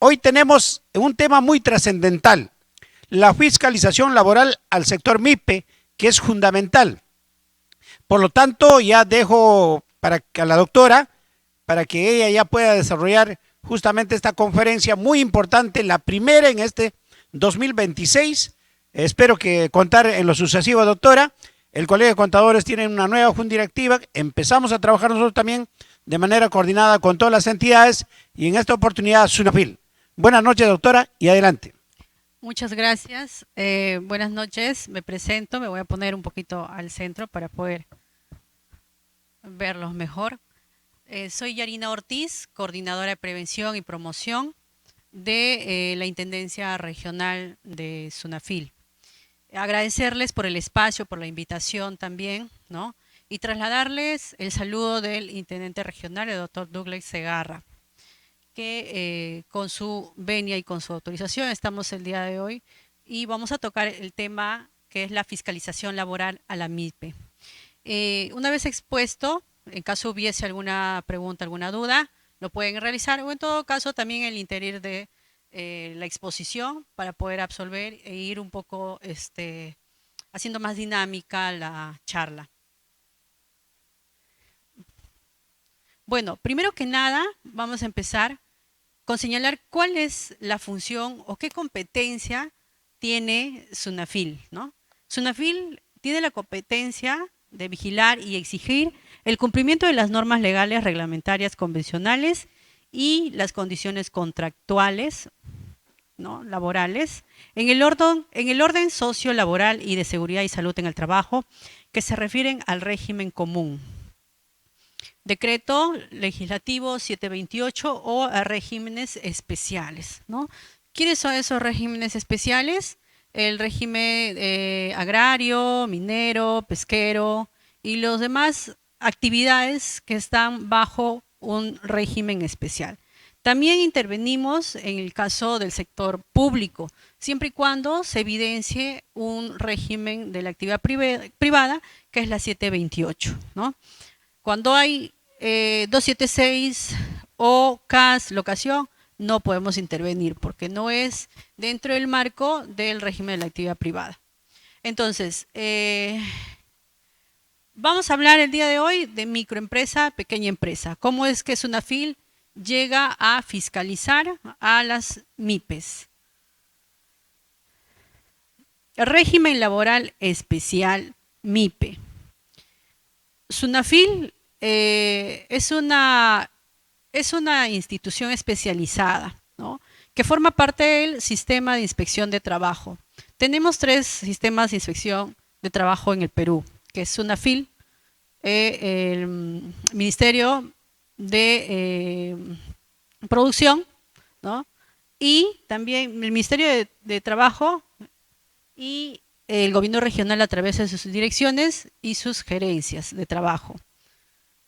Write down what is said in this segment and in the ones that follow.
Hoy tenemos un tema muy trascendental, la fiscalización laboral al sector MIPE, que es fundamental. Por lo tanto, ya dejo a la doctora para que ella ya pueda desarrollar justamente esta conferencia muy importante, la primera en este 2026. Espero que contar en lo sucesivo, doctora. El Colegio de Contadores tiene una nueva junta directiva. Empezamos a trabajar nosotros también de manera coordinada con todas las entidades y en esta oportunidad SUNAFIL. Buenas noches, doctora, y adelante. Muchas gracias. Buenas noches. Me presento. Me voy a poner un poquito al centro para poder verlos mejor. Soy Yarina Ortiz, coordinadora de prevención y promoción de la Intendencia Regional de SUNAFIL. Agradecerles por el espacio, por la invitación también, ¿no? Y trasladarles el saludo del Intendente Regional, el doctor Douglas Segarra, que con su venia y con su autorización estamos el día de hoy y vamos a tocar el tema que es la fiscalización laboral a la MIPE. Una vez expuesto, en caso hubiese alguna pregunta, alguna duda, lo pueden realizar o en todo caso también en el interior de la exposición para poder absolver e ir un poco haciendo más dinámica la charla. Bueno, primero que nada vamos a empezar con señalar cuál es la función o qué competencia tiene SUNAFIL, ¿no? SUNAFIL tiene la competencia de vigilar y exigir el cumplimiento de las normas legales, reglamentarias, convencionales y las condiciones contractuales, ¿no?, laborales, en el orden socio-laboral y de seguridad y salud en el trabajo que se refieren al régimen común. Decreto legislativo 728 o a regímenes especiales, ¿no? ¿Quiénes son esos regímenes especiales? El régimen agrario, minero, pesquero y los demás actividades que están bajo un régimen especial. También intervenimos en el caso del sector público, siempre y cuando se evidencie un régimen de la actividad privada, que es la 728, ¿no? Cuando hay 276 o CAS, locación, no podemos intervenir porque no es dentro del marco del régimen de la actividad privada. Entonces, vamos a hablar el día de hoy de microempresa, pequeña empresa. ¿Cómo es que SUNAFIL llega a fiscalizar a las MIPES? El régimen laboral especial MIPE. SUNAFIL es una institución especializada, ¿no?, que forma parte del sistema de inspección de trabajo. Tenemos 3 sistemas de inspección de trabajo en el Perú, que es SUNAFIL, el Ministerio de Producción, ¿no?, y también el Ministerio de Trabajo y el gobierno regional a través de sus direcciones y sus gerencias de trabajo.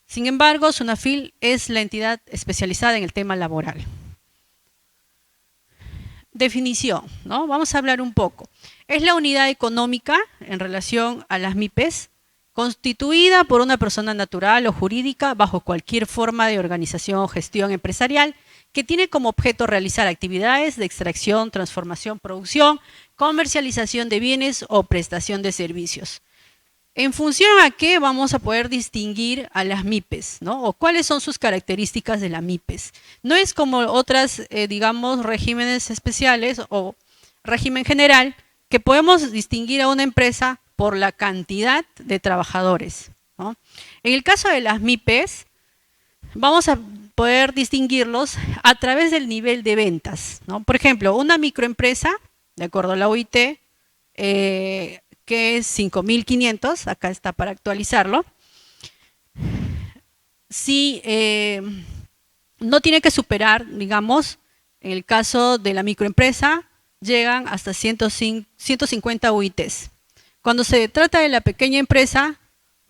Sin embargo, SUNAFIL es la entidad especializada en el tema laboral. Definición, ¿no? Vamos a hablar un poco. Es la unidad económica en relación a las MIPES, constituida por una persona natural o jurídica bajo cualquier forma de organización o gestión empresarial que tiene como objeto realizar actividades de extracción, transformación, producción, comercialización de bienes o prestación de servicios. ¿En función a qué vamos a poder distinguir a las MIPES, ¿no? O cuáles son sus características de la MIPES? No es como otras, digamos, regímenes especiales o régimen general, que podemos distinguir a una empresa por la cantidad de trabajadores, ¿no? En el caso de las MIPES, vamos a poder distinguirlos a través del nivel de ventas, ¿no? Por ejemplo, una microempresa, de acuerdo a la OIT, que es 5.500, acá está para actualizarlo, si no tiene que superar, digamos, en el caso de la microempresa, llegan hasta 150 UITs. Cuando se trata de la pequeña empresa,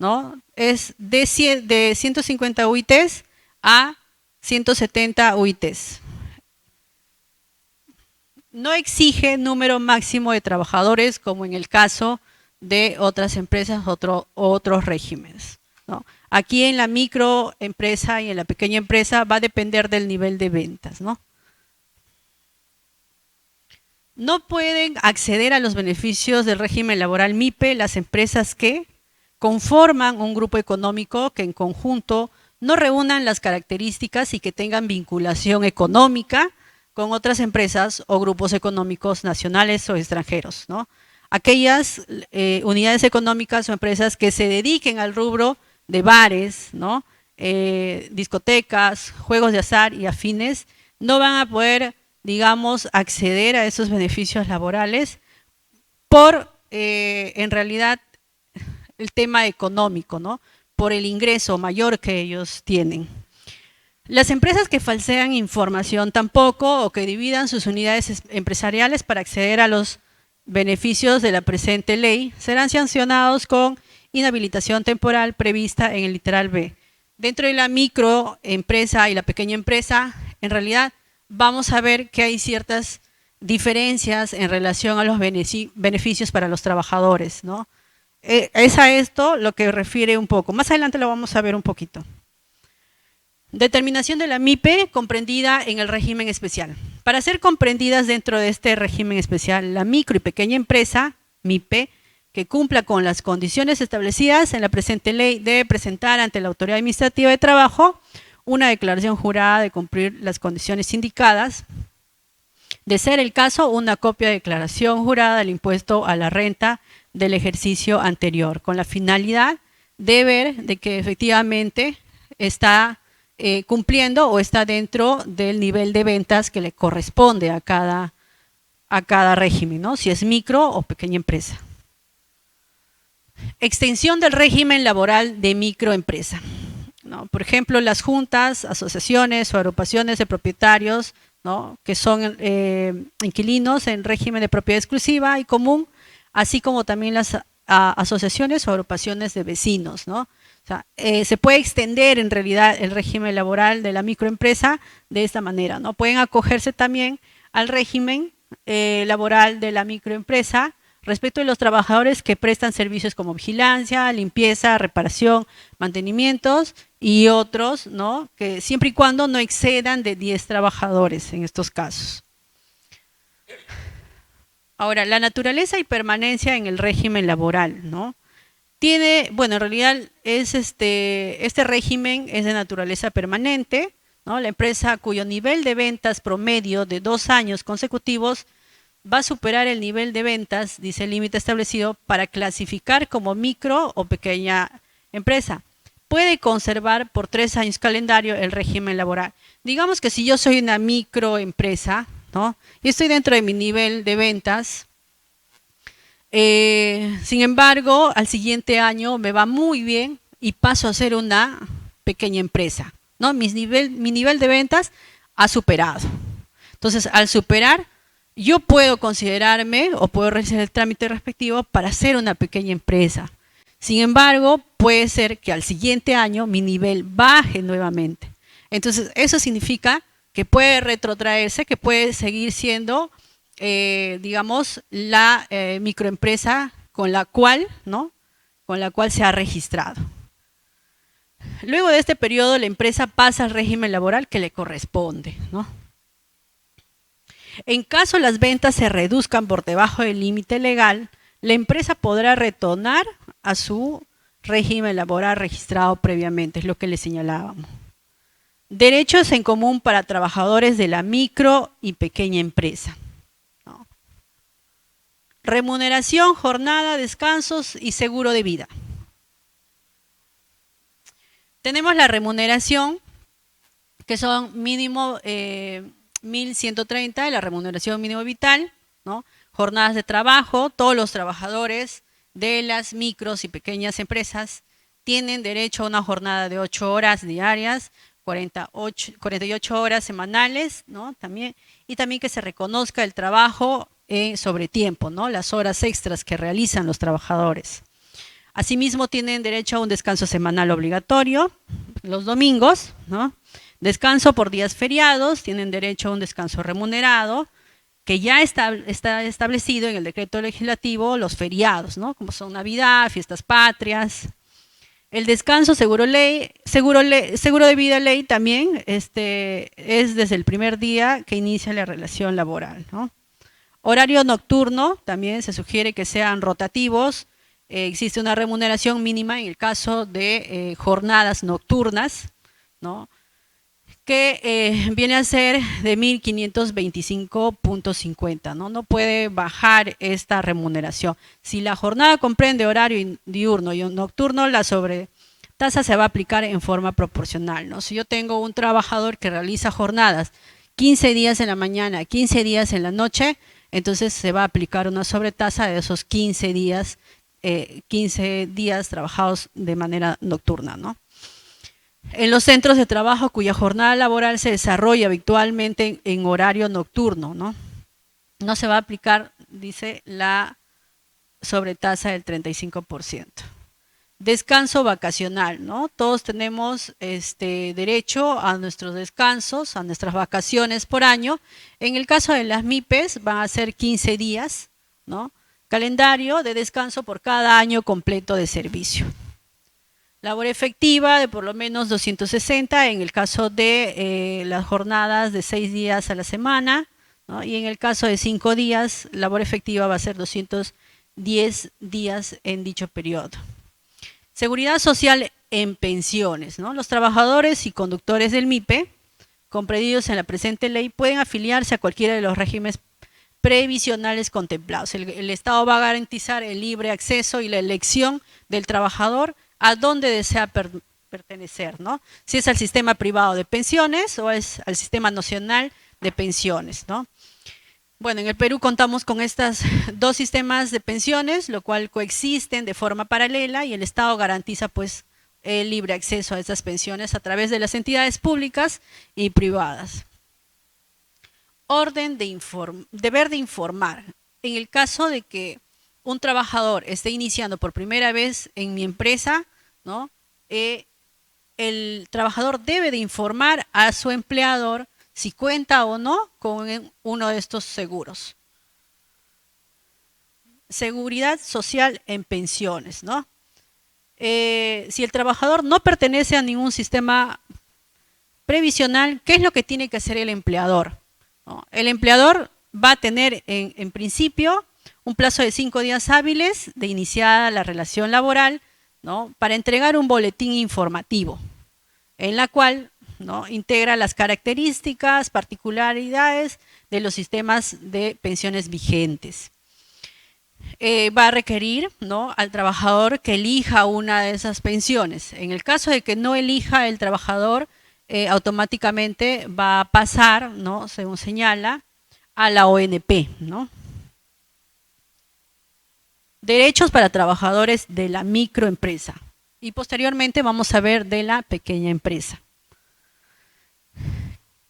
¿no?, es de 150 UITs a 170 UITs. No exige número máximo de trabajadores como en el caso de otras empresas, otros regímenes, ¿no? Aquí en la microempresa y en la pequeña empresa va a depender del nivel de ventas, ¿no? No pueden acceder a los beneficios del régimen laboral MIPE las empresas que conforman un grupo económico que en conjunto no reúnan las características y que tengan vinculación económica con otras empresas o grupos económicos nacionales o extranjeros, ¿no? Aquellas unidades económicas o empresas que se dediquen al rubro de bares, ¿no? Discotecas, juegos de azar y afines, no van a poder, digamos, acceder a esos beneficios laborales por, en realidad, el tema económico, ¿no? Por el ingreso mayor que ellos tienen. Las empresas que falsean información tampoco o que dividan sus unidades empresariales para acceder a los beneficios de la presente ley serán sancionados con inhabilitación temporal prevista en el literal B. Dentro de la microempresa y la pequeña empresa, en realidad vamos a ver que hay ciertas diferencias en relación a los beneficios para los trabajadores, ¿no? Es a esto lo que refiere un poco. Más adelante lo vamos a ver un poquito. Determinación de la MIPE comprendida en el régimen especial. Para ser comprendidas dentro de este régimen especial, la micro y pequeña empresa, MIPE, que cumpla con las condiciones establecidas en la presente ley, debe presentar ante la Autoridad Administrativa de Trabajo una declaración jurada de cumplir las condiciones indicadas. De ser el caso, una copia de declaración jurada del impuesto a la renta del ejercicio anterior, con la finalidad de ver de que efectivamente está cumpliendo o está dentro del nivel de ventas que le corresponde a cada régimen, ¿no? Si es micro o pequeña empresa. Extensión del régimen laboral de microempresa, ¿no? Por ejemplo, las juntas, asociaciones o agrupaciones de propietarios, ¿no? Que son inquilinos en régimen de propiedad exclusiva y común, así como también las asociaciones o agrupaciones de vecinos, ¿no? O sea, se puede extender en realidad el régimen laboral de la microempresa de esta manera, ¿no? Pueden acogerse también al régimen laboral de la microempresa respecto de los trabajadores que prestan servicios como vigilancia, limpieza, reparación, mantenimientos y otros, ¿no? Que siempre y cuando no excedan de 10 trabajadores en estos casos. Ahora, la naturaleza y permanencia en el régimen laboral, ¿no? Tiene, bueno, en realidad es este régimen es de naturaleza permanente, ¿no? La empresa cuyo nivel de ventas promedio de 2 años consecutivos va a superar el nivel de ventas, dice el límite establecido, para clasificar como micro o pequeña empresa. Puede conservar por 3 años calendario el régimen laboral. Digamos que si yo soy una microempresa, ¿no? Y estoy dentro de mi nivel de ventas, sin embargo, al siguiente año me va muy bien y paso a ser una pequeña empresa, ¿no? Mi nivel de ventas ha superado. Entonces, al superar, yo puedo considerarme o puedo realizar el trámite respectivo para ser una pequeña empresa. Sin embargo, puede ser que al siguiente año mi nivel baje nuevamente. Entonces, eso significa que puede retrotraerse, que puede seguir siendo, digamos, la microempresa con la cual, ¿no? Con la cual se ha registrado. Luego de este periodo, la empresa pasa al régimen laboral que le corresponde, ¿no? En caso las ventas se reduzcan por debajo del límite legal, la empresa podrá retornar a su régimen laboral registrado previamente, es lo que le señalábamos. Derechos en común para trabajadores de la micro y pequeña empresa, ¿no? Remuneración, jornada, descansos y seguro de vida. Tenemos la remuneración, que son mínimo 1.130 de la remuneración mínimo vital, ¿no? Jornadas de trabajo, todos los trabajadores de las micros y pequeñas empresas tienen derecho a una jornada de 8 horas diarias, 48 horas semanales, ¿no? Y también que se reconozca el trabajo sobre tiempo, ¿no? Las horas extras que realizan los trabajadores. Asimismo, tienen derecho a un descanso semanal obligatorio los domingos, ¿no? Descanso por días feriados, tienen derecho a un descanso remunerado, que ya está establecido en el decreto legislativo los feriados, ¿no? Como son Navidad, fiestas patrias. El descanso seguro de vida ley también es desde el primer día que inicia la relación laboral, ¿no? Horario nocturno, también se sugiere que sean rotativos. Existe una remuneración mínima en el caso de jornadas nocturnas, ¿no? Que viene a ser de 1.525.50, ¿no? No puede bajar esta remuneración. Si la jornada comprende horario diurno y nocturno, la sobretasa se va a aplicar en forma proporcional, ¿no? Si yo tengo un trabajador que realiza jornadas 15 días en la mañana, 15 días en la noche, entonces se va a aplicar una sobretasa de esos 15 días trabajados de manera nocturna, ¿no? En los centros de trabajo cuya jornada laboral se desarrolla habitualmente en horario nocturno, ¿no? No se va a aplicar, dice, la sobretasa del 35%. Descanso vacacional, ¿no? Todos tenemos derecho a nuestros descansos, a nuestras vacaciones por año. En el caso de las MIPES van a ser 15 días, ¿no? Calendario de descanso por cada año completo de servicio. Labor efectiva de por lo menos 260 en el caso de las jornadas de 6 días a la semana, ¿no? Y en el caso de 5 días, labor efectiva va a ser 210 días en dicho periodo. Seguridad social en pensiones, ¿no? Los trabajadores y conductores del MIPE, comprendidos en la presente ley, pueden afiliarse a cualquiera de los regímenes previsionales contemplados. El Estado va a garantizar el libre acceso y la elección del trabajador a dónde desea pertenecer, ¿no? Si es al sistema privado de pensiones o es al sistema nacional de pensiones, ¿no? Bueno, en el Perú contamos con estos dos sistemas de pensiones, lo cual coexisten de forma paralela y el Estado garantiza pues el libre acceso a estas pensiones a través de las entidades públicas y privadas. Deber de informar. En el caso de que un trabajador esté iniciando por primera vez en mi empresa, ¿no? El trabajador debe de informar a su empleador si cuenta o no con uno de estos seguros. Seguridad social en pensiones, ¿no? Si el trabajador no pertenece a ningún sistema previsional, ¿qué es lo que tiene que hacer el empleador? ¿No? El empleador va a tener en principio un plazo de 5 días hábiles de iniciada la relación laboral, ¿no? Para entregar un boletín informativo, en la cual, ¿no? Integra las características, particularidades de los sistemas de pensiones vigentes. Va a requerir, ¿no? Al trabajador que elija una de esas pensiones. En el caso de que no elija el trabajador, automáticamente va a pasar, ¿no? Según señala, a la ONP, ¿no? Derechos para trabajadores de la microempresa. Y posteriormente vamos a ver de la pequeña empresa.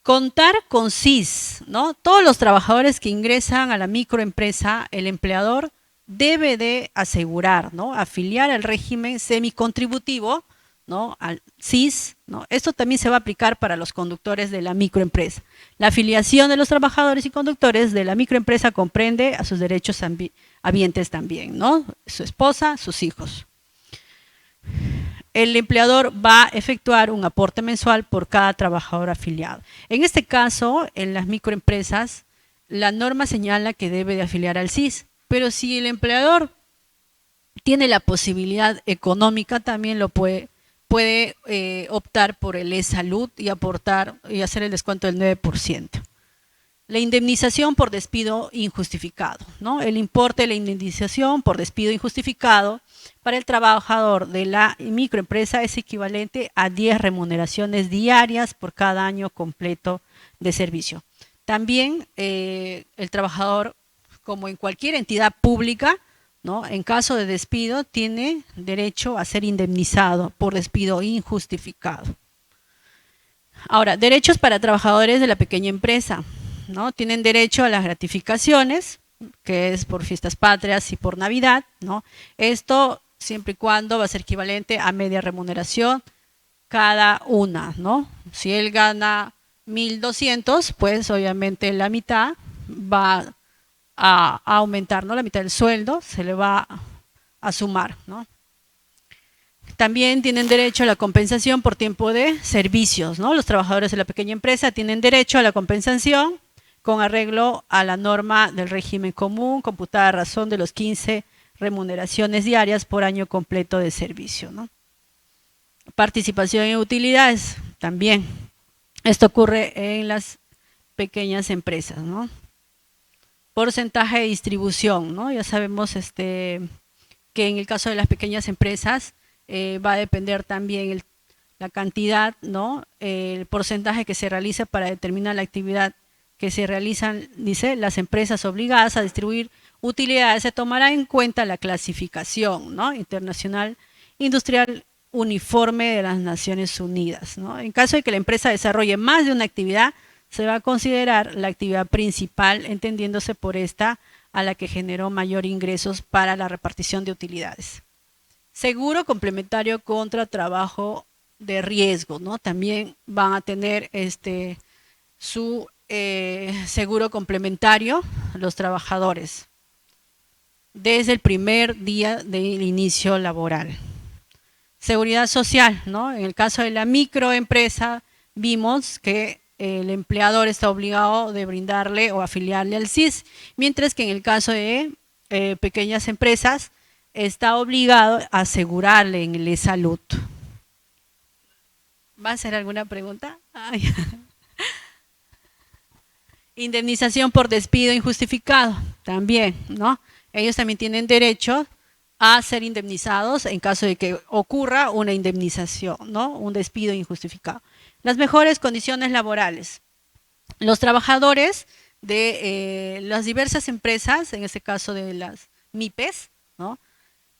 Contar con SIS, ¿no? Todos los trabajadores que ingresan a la microempresa, el empleador debe de asegurar, ¿no? Afiliar al régimen semicontributivo, ¿no? Al SIS, ¿no? Esto también se va a aplicar para los conductores de la microempresa. La afiliación de los trabajadores y conductores de la microempresa comprende a sus derechos habientes también, ¿no? Su esposa, sus hijos. El empleador va a efectuar un aporte mensual por cada trabajador afiliado. En este caso, en las microempresas, la norma señala que debe de afiliar al SIS, pero si el empleador tiene la posibilidad económica, también lo puede optar por el e-salud y aportar y hacer el descuento del 9%. La indemnización por despido injustificado, ¿no? El importe de la indemnización por despido injustificado para el trabajador de la microempresa es equivalente a 10 remuneraciones diarias por cada año completo de servicio. También el trabajador, como en cualquier entidad pública, ¿no? En caso de despido, tiene derecho a ser indemnizado por despido injustificado. Ahora, derechos para trabajadores de la pequeña empresa, ¿no? Tienen derecho a las gratificaciones, que es por fiestas patrias y por Navidad, ¿no? Esto siempre y cuando va a ser equivalente a media remuneración cada una, ¿no? Si él gana 1.200, pues obviamente la mitad va a aumentar, ¿no? La mitad del sueldo se le va a sumar, ¿no? También tienen derecho a la compensación por tiempo de servicios, ¿no? Los trabajadores de la pequeña empresa tienen derecho a la compensación con arreglo a la norma del régimen común, computada a razón de los 15 remuneraciones diarias por año completo de servicio, ¿no? Participación en utilidades, también. Esto ocurre en las pequeñas empresas, ¿no? Porcentaje de distribución, ¿no? Ya sabemos que en el caso de las pequeñas empresas va a depender también la cantidad, ¿no? El porcentaje que se realiza para determinar la actividad que se realizan, dice, las empresas obligadas a distribuir utilidades, se tomará en cuenta la clasificación, ¿no? Internacional Industrial Uniforme de las Naciones Unidas, ¿no? En caso de que la empresa desarrolle más de una actividad, se va a considerar la actividad principal, entendiéndose por esta a la que generó mayor ingresos para la repartición de utilidades. Seguro complementario contra trabajo de riesgo, ¿no? También van a tener su seguro complementario los trabajadores desde el primer día del inicio laboral. Seguridad social, ¿no? En el caso de la microempresa vimos que el empleador está obligado de brindarle o afiliarle al SIS, mientras que en el caso de pequeñas empresas está obligado a asegurarle en el salud. ¿Va a hacer alguna pregunta? Ay. Indemnización por despido injustificado, también, ¿no? Ellos también tienen derecho a ser indemnizados en caso de que ocurra una indemnización, ¿no? Un despido injustificado. Las mejores condiciones laborales. Los trabajadores de las diversas empresas, en este caso de las MIPES, ¿no?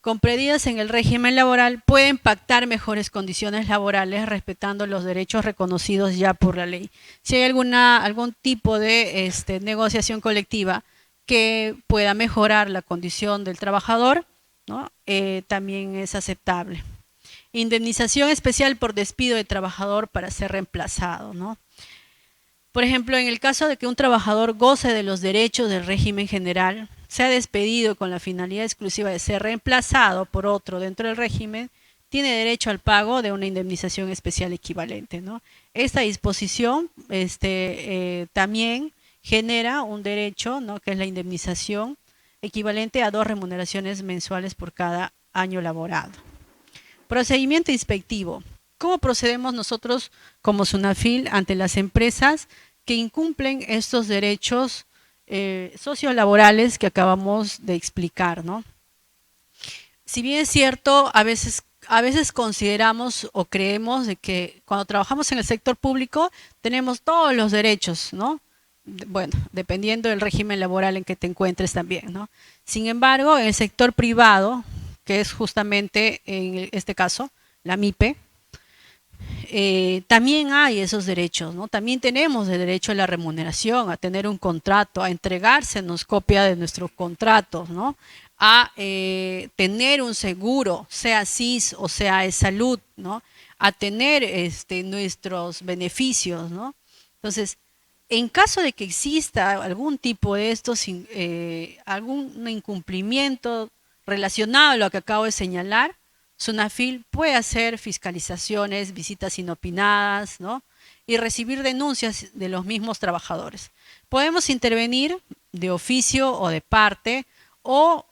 Comprendidas en el régimen laboral, pueden pactar mejores condiciones laborales respetando los derechos reconocidos ya por la ley. Si hay algún tipo de negociación colectiva que pueda mejorar la condición del trabajador, ¿no? También es aceptable. Indemnización especial por despido de trabajador para ser reemplazado, ¿no? Por ejemplo, en el caso de que un trabajador goce de los derechos del régimen general, sea despedido con la finalidad exclusiva de ser reemplazado por otro dentro del régimen, tiene derecho al pago de una indemnización especial equivalente, ¿no? Esta disposición también genera un derecho, ¿no? Que es la indemnización equivalente a 2 remuneraciones mensuales por cada año laborado. Procedimiento inspectivo. ¿Cómo procedemos nosotros como SUNAFIL ante las empresas que incumplen estos derechos sociolaborales que acabamos de explicar, ¿no? Si bien es cierto, a veces consideramos o creemos de que cuando trabajamos en el sector público tenemos todos los derechos, ¿no? Bueno, dependiendo del régimen laboral en que te encuentres también, ¿no? Sin embargo, en el sector privado, que es justamente en este caso, la MIPE, también hay esos derechos, ¿no? También tenemos el derecho a la remuneración, a tener un contrato, a entregársenos copia de nuestros contratos, ¿no? A tener un seguro, sea SIS o sea de salud, ¿no? A tener nuestros beneficios, ¿no? Entonces, en caso de que exista algún tipo de estos, algún incumplimiento relacionado a lo que acabo de señalar, SUNAFIL puede hacer fiscalizaciones, visitas inopinadas, ¿no? Y recibir denuncias de los mismos trabajadores. Podemos intervenir de oficio o de parte o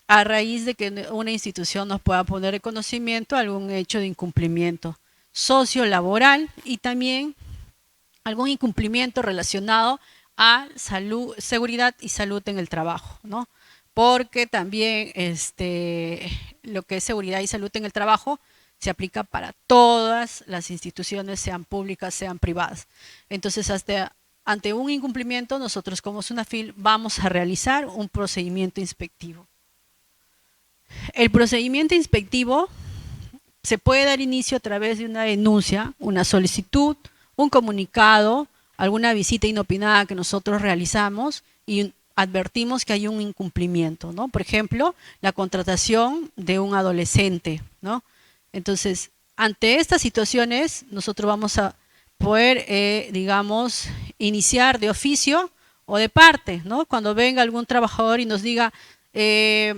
a raíz de que una institución nos pueda poner en conocimiento algún hecho de incumplimiento sociolaboral y también algún incumplimiento relacionado a salud, seguridad y salud en el trabajo, ¿no? Porque también lo que es seguridad y salud en el trabajo se aplica para todas las instituciones, sean públicas, sean privadas. Entonces, ante un incumplimiento, nosotros como SUNAFIL vamos a realizar un procedimiento inspectivo. El procedimiento inspectivo se puede dar inicio a través de una denuncia, una solicitud, un comunicado, alguna visita inopinada que nosotros realizamos y advertimos que hay un incumplimiento, ¿no? Por ejemplo, la contratación de un adolescente, ¿no? Entonces, ante estas situaciones, nosotros vamos a poder, digamos, iniciar de oficio o de parte, ¿no? Cuando venga algún trabajador y nos diga, he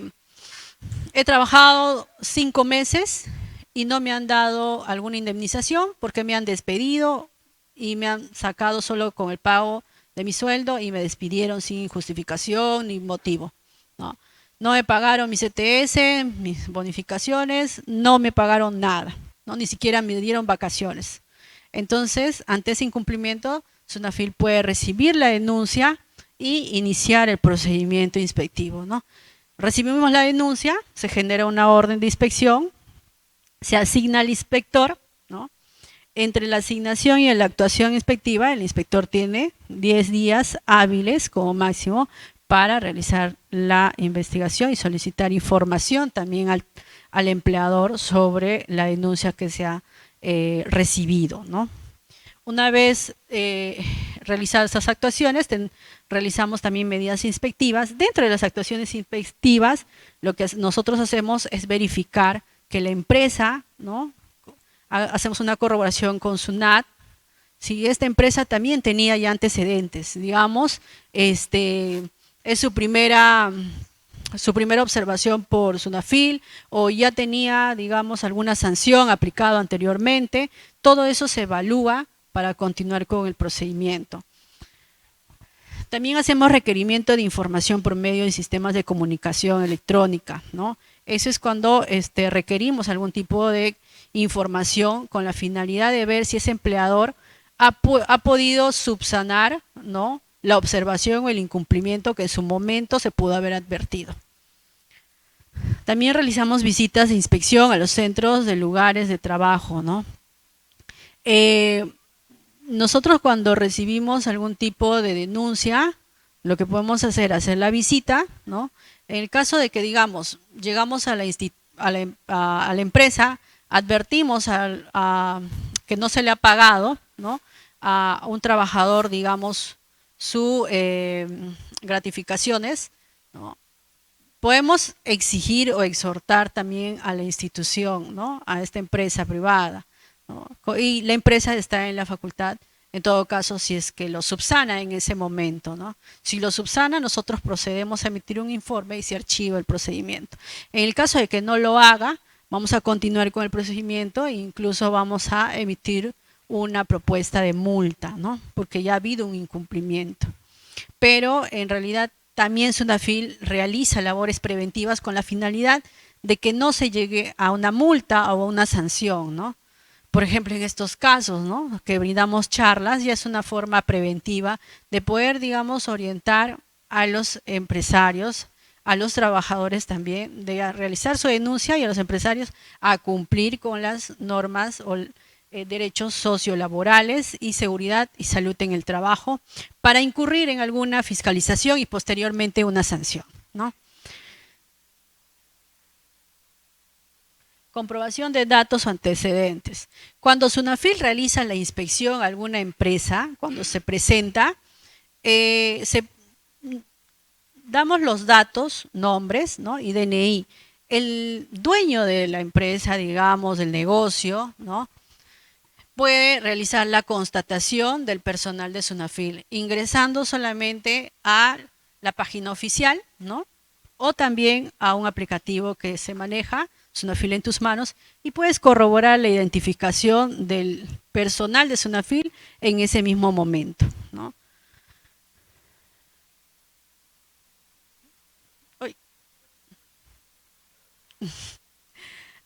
trabajado 5 meses y no me han dado alguna indemnización porque me han despedido y me han sacado solo con el pago de mi sueldo y me despidieron sin justificación ni motivo, ¿no? No me pagaron mis ETS, mis bonificaciones, no me pagaron nada, ¿no? Ni siquiera me dieron vacaciones. Entonces, ante ese incumplimiento, SUNAFIL puede recibir la denuncia y iniciar el procedimiento inspectivo, ¿no? Recibimos la denuncia, se genera una orden de inspección, se asigna al inspector, ¿no? Entre la asignación y la actuación inspectiva, el inspector tiene 10 días hábiles como máximo para realizar la investigación y solicitar información también al empleador sobre la denuncia que se ha recibido, ¿no? Una vez realizadas estas actuaciones, realizamos también medidas inspectivas. Dentro de las actuaciones inspectivas, lo que nosotros hacemos es verificar que la empresa, ¿no? Hacemos una corroboración con SUNAT, si esta empresa también tenía ya antecedentes, digamos, es su primera observación por SUNAFIL o ya tenía, digamos, alguna sanción aplicada anteriormente. Todo eso se evalúa para continuar con el procedimiento. También hacemos requerimiento de información por medio de sistemas de comunicación electrónica, ¿no? Eso es cuando requerimos algún tipo de información con la finalidad de ver si ese empleador ha podido subsanar, ¿no?, la observación o el incumplimiento que en su momento se pudo haber advertido. También realizamos visitas de inspección a los centros de lugares de trabajo, ¿no? Nosotros cuando recibimos algún tipo de denuncia, lo que podemos hacer es hacer la visita, ¿no? En el caso de que, digamos, llegamos a la empresa, advertimos que no se le ha pagado, ¿no?, a un trabajador, digamos, sus gratificaciones, ¿no? Podemos exigir o exhortar también a la institución, ¿no?, a esta empresa privada, ¿no? Y la empresa está en la facultad, en todo caso, si es que lo subsana en ese momento, ¿no? Si lo subsana, nosotros procedemos a emitir un informe y se archiva el procedimiento. En el caso de que no lo haga, vamos a continuar con el procedimiento e incluso vamos a emitir una propuesta de multa, ¿no?, porque ya ha habido un incumplimiento. Pero en realidad también SUNAFIL realiza labores preventivas con la finalidad de que no se llegue a una multa o a una sanción, ¿no? Por ejemplo, en estos casos, ¿no?, que brindamos charlas, ya es una forma preventiva de poder, digamos, orientar a los empresarios, a los trabajadores también, de realizar su denuncia y a los empresarios a cumplir con las normas o derechos sociolaborales y seguridad y salud en el trabajo para incurrir en alguna fiscalización y posteriormente una sanción, ¿no? Comprobación de datos o antecedentes. Cuando SUNAFIL realiza la inspección a alguna empresa, cuando se presenta, damos los datos, nombres, ¿no?, y DNI. El dueño de la empresa, digamos, del negocio, ¿no?, puede realizar la constatación del personal de SUNAFIL ingresando solamente a la página oficial, ¿no?, o también a un aplicativo que se maneja, SUNAFIL en tus manos, y puedes corroborar la identificación del personal de SUNAFIL en ese mismo momento, ¿no?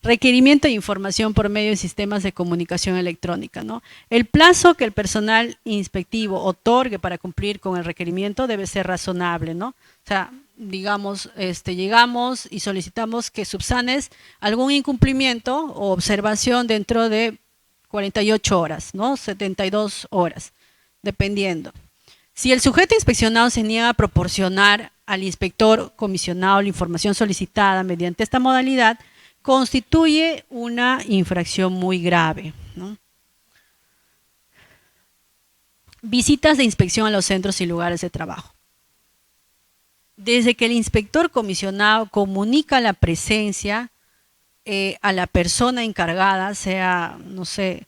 Requerimiento de información por medio de sistemas de comunicación electrónica, ¿no? El plazo que el personal inspectivo otorgue para cumplir con el requerimiento debe ser razonable, ¿no? O sea, digamos, llegamos y solicitamos que subsanes algún incumplimiento o observación dentro de 48 horas, ¿no? 72 horas, dependiendo. Si el sujeto inspeccionado se niega a proporcionar al inspector comisionado la información solicitada mediante esta modalidad, constituye una infracción muy grave, ¿no? Visitas de inspección a los centros y lugares de trabajo. Desde que el inspector comisionado comunica la presencia a la persona encargada, sea, no sé,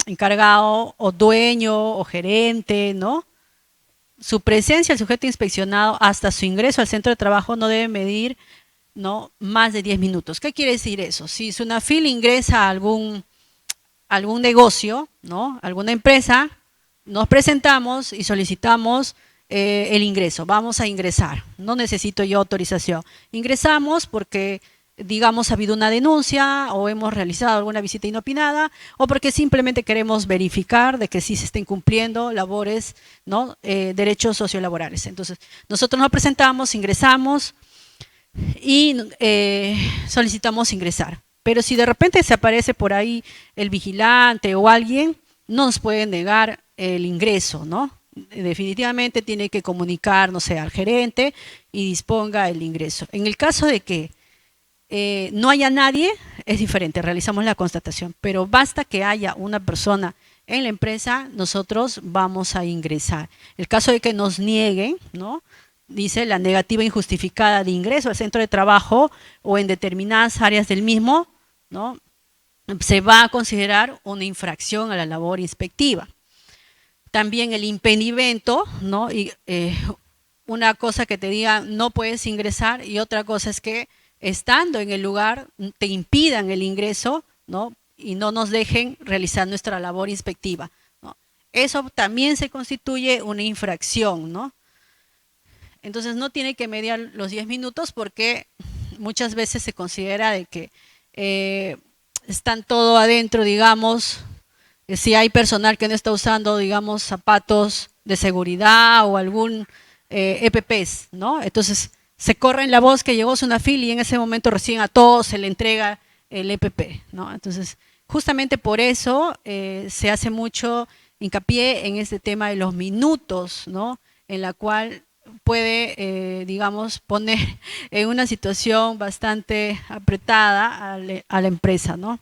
encargado o dueño o gerente, ¿no?, su presencia al sujeto inspeccionado hasta su ingreso al centro de trabajo no debe medir, ¿no?, más de 10 minutos. ¿Qué quiere decir eso? Si SUNAFIL ingresa a algún negocio, ¿no?, alguna empresa, nos presentamos y solicitamos el ingreso, vamos a ingresar, no necesito yo autorización. Ingresamos porque, digamos, ha habido una denuncia o hemos realizado alguna visita inopinada o porque simplemente queremos verificar de que sí se estén cumpliendo labores, ¿no? Derechos sociolaborales. Entonces, nosotros nos presentamos, ingresamos y solicitamos ingresar. Pero si de repente se aparece por ahí el vigilante o alguien, no nos puede negar el ingreso, ¿no? Definitivamente tiene que comunicar, no sé, al gerente y disponga el ingreso. En el caso de que no haya nadie, es diferente, realizamos la constatación, pero basta que haya una persona en la empresa, nosotros vamos a ingresar. El caso de que nos nieguen, ¿no? Dice la negativa injustificada de ingreso al centro de trabajo o en determinadas áreas del mismo, ¿no? Se va a considerar una infracción a la labor inspectiva. También el impedimento, ¿no? Y una cosa que te diga no puedes ingresar y otra cosa es que estando en el lugar te impidan el ingreso, ¿no? Y no nos dejen realizar nuestra labor inspectiva, ¿no? Eso también se constituye una infracción, ¿no? Entonces no tiene que mediar los 10 minutos porque muchas veces se considera de que están todo adentro, digamos, si hay personal que no está usando, digamos, zapatos de seguridad o algún EPPs, ¿no? Entonces se corre en la voz que llegó Sunafil y en ese momento recién a todos se le entrega el EPP, ¿no? Entonces, justamente por eso se hace mucho hincapié en este tema de los minutos, ¿no? En la cual puede, digamos, poner en una situación bastante apretada a la empresa, ¿no?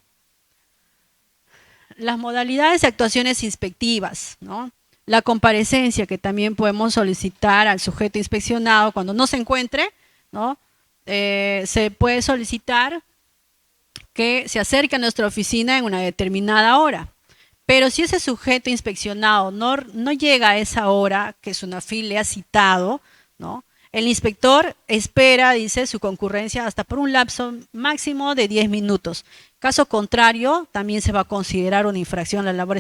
Las modalidades de actuaciones inspectivas, ¿no? La comparecencia que también podemos solicitar al sujeto inspeccionado cuando no se encuentre, ¿no? Se puede solicitar que se acerque a nuestra oficina en una determinada hora. Pero si ese sujeto inspeccionado no llega a esa hora que Sunafil le ha citado, ¿no? El inspector espera, dice, su concurrencia hasta por un lapso máximo de 10 minutos. Caso contrario, también se va a considerar una infracción a la labor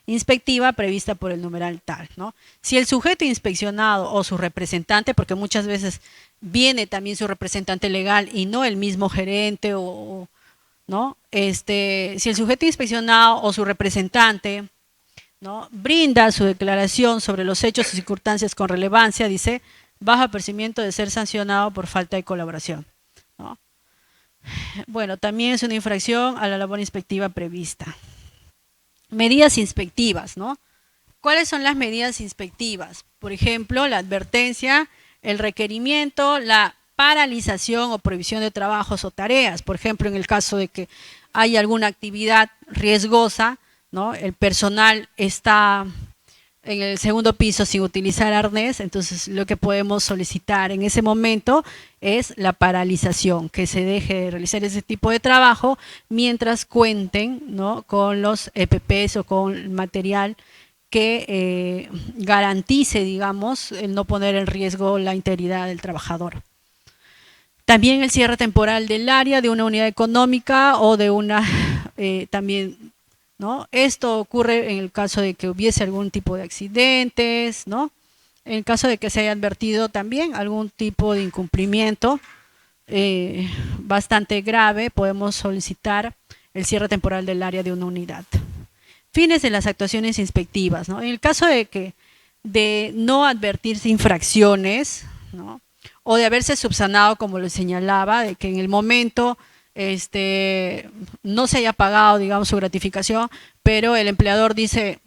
inspectiva prevista por el numeral tal, ¿no? Si el sujeto inspeccionado o su representante, porque muchas veces viene también su representante legal y no el mismo gerente ¿no? Si el sujeto inspeccionado o su representante, ¿no? brinda su declaración sobre los hechos y circunstancias con relevancia, dice, bajo apercibimiento de ser sancionado por falta de colaboración, ¿no? Bueno, también es una infracción a la labor inspectiva prevista. Medidas inspectivas, ¿no? ¿Cuáles son las medidas inspectivas? Por ejemplo, la advertencia, el requerimiento, la paralización o prohibición de trabajos o tareas. Por ejemplo, en el caso de que hay alguna actividad riesgosa, ¿no? El personal está en el segundo piso sin utilizar arnés, entonces lo que podemos solicitar en ese momento es la paralización, que se deje de realizar ese tipo de trabajo mientras cuenten, ¿no? con los EPPs o con el material que garantice, digamos, el no poner en riesgo la integridad del trabajador. También el cierre temporal del área de una unidad económica o de una también, ¿no? Esto ocurre en el caso de que hubiese algún tipo de accidentes, ¿no? En el caso de que se haya advertido también algún tipo de incumplimiento bastante grave, podemos solicitar el cierre temporal del área de una unidad. Fines de las actuaciones inspectivas, ¿no? En el caso de no advertirse infracciones, ¿no? O de haberse subsanado, como lo señalaba, de que en el momento no se haya pagado, digamos, su gratificación, pero el empleador dice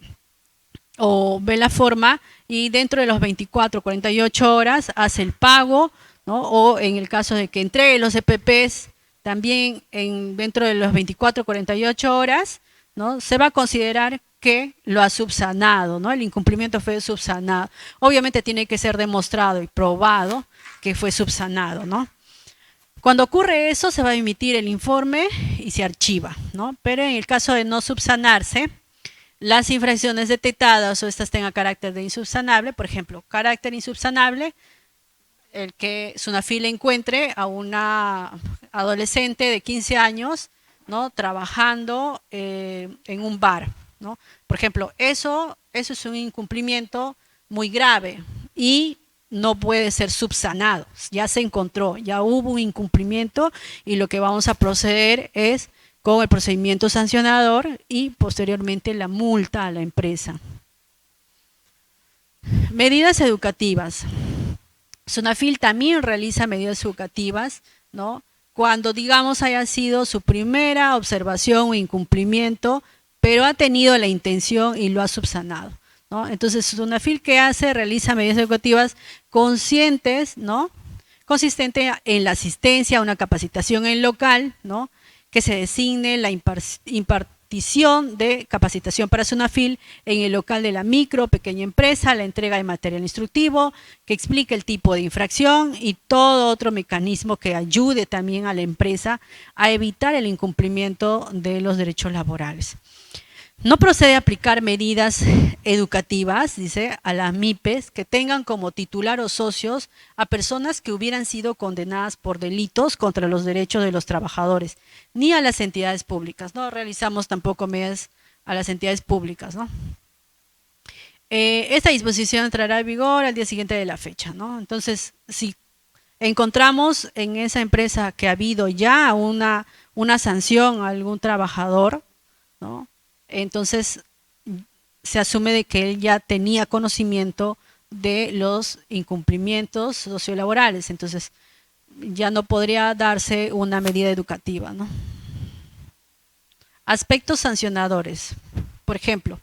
o ve la forma y dentro de los 24, 48 horas hace el pago, ¿no? O en el caso de que entregue los EPPs, también dentro de los 24, 48 horas, ¿no? Se va a considerar que lo ha subsanado, ¿no? El incumplimiento fue subsanado. Obviamente tiene que ser demostrado y probado que fue subsanado, ¿no? Cuando ocurre eso, se va a emitir el informe y se archiva, ¿no? Pero en el caso de no subsanarse, las infracciones detectadas o estas tengan carácter de insubsanable, por ejemplo, carácter insubsanable, el que Sunafil encuentre a una adolescente de 15 años, ¿no? trabajando en un bar, ¿no? Por Por ejemplo, eso es un incumplimiento muy grave y no puede ser subsanado. Ya se encontró, ya hubo un incumplimiento y lo que vamos a proceder es con el procedimiento sancionador y posteriormente la multa a la empresa. Medidas educativas. SUNAFIL también realiza medidas educativas, ¿no? Cuando, digamos, haya sido su primera observación o incumplimiento, pero ha tenido la intención y lo ha subsanado, ¿no? Entonces, SUNAFIL, ¿qué hace? Realiza medidas educativas conscientes, ¿no? Consistente en la asistencia a una capacitación en local, ¿no? Que se designe la impartición de capacitación para SUNAFIL en el local de la micro, pequeña empresa, la entrega de material instructivo, que explique el tipo de infracción y todo otro mecanismo que ayude también a la empresa a evitar el incumplimiento de los derechos laborales. No procede a aplicar medidas educativas, dice, a las MIPES que tengan como titular o socios a personas que hubieran sido condenadas por delitos contra los derechos de los trabajadores, ni a las entidades públicas. No realizamos tampoco medidas a las entidades públicas, ¿no? Esta disposición entrará en vigor al día siguiente de la fecha, ¿no? Entonces, si encontramos en esa empresa que ha habido ya una sanción a algún trabajador, ¿no? Entonces se asume de que él ya tenía conocimiento de los incumplimientos sociolaborales, entonces ya no podría darse una medida educativa, ¿no? Aspectos sancionadores. Por ejemplo,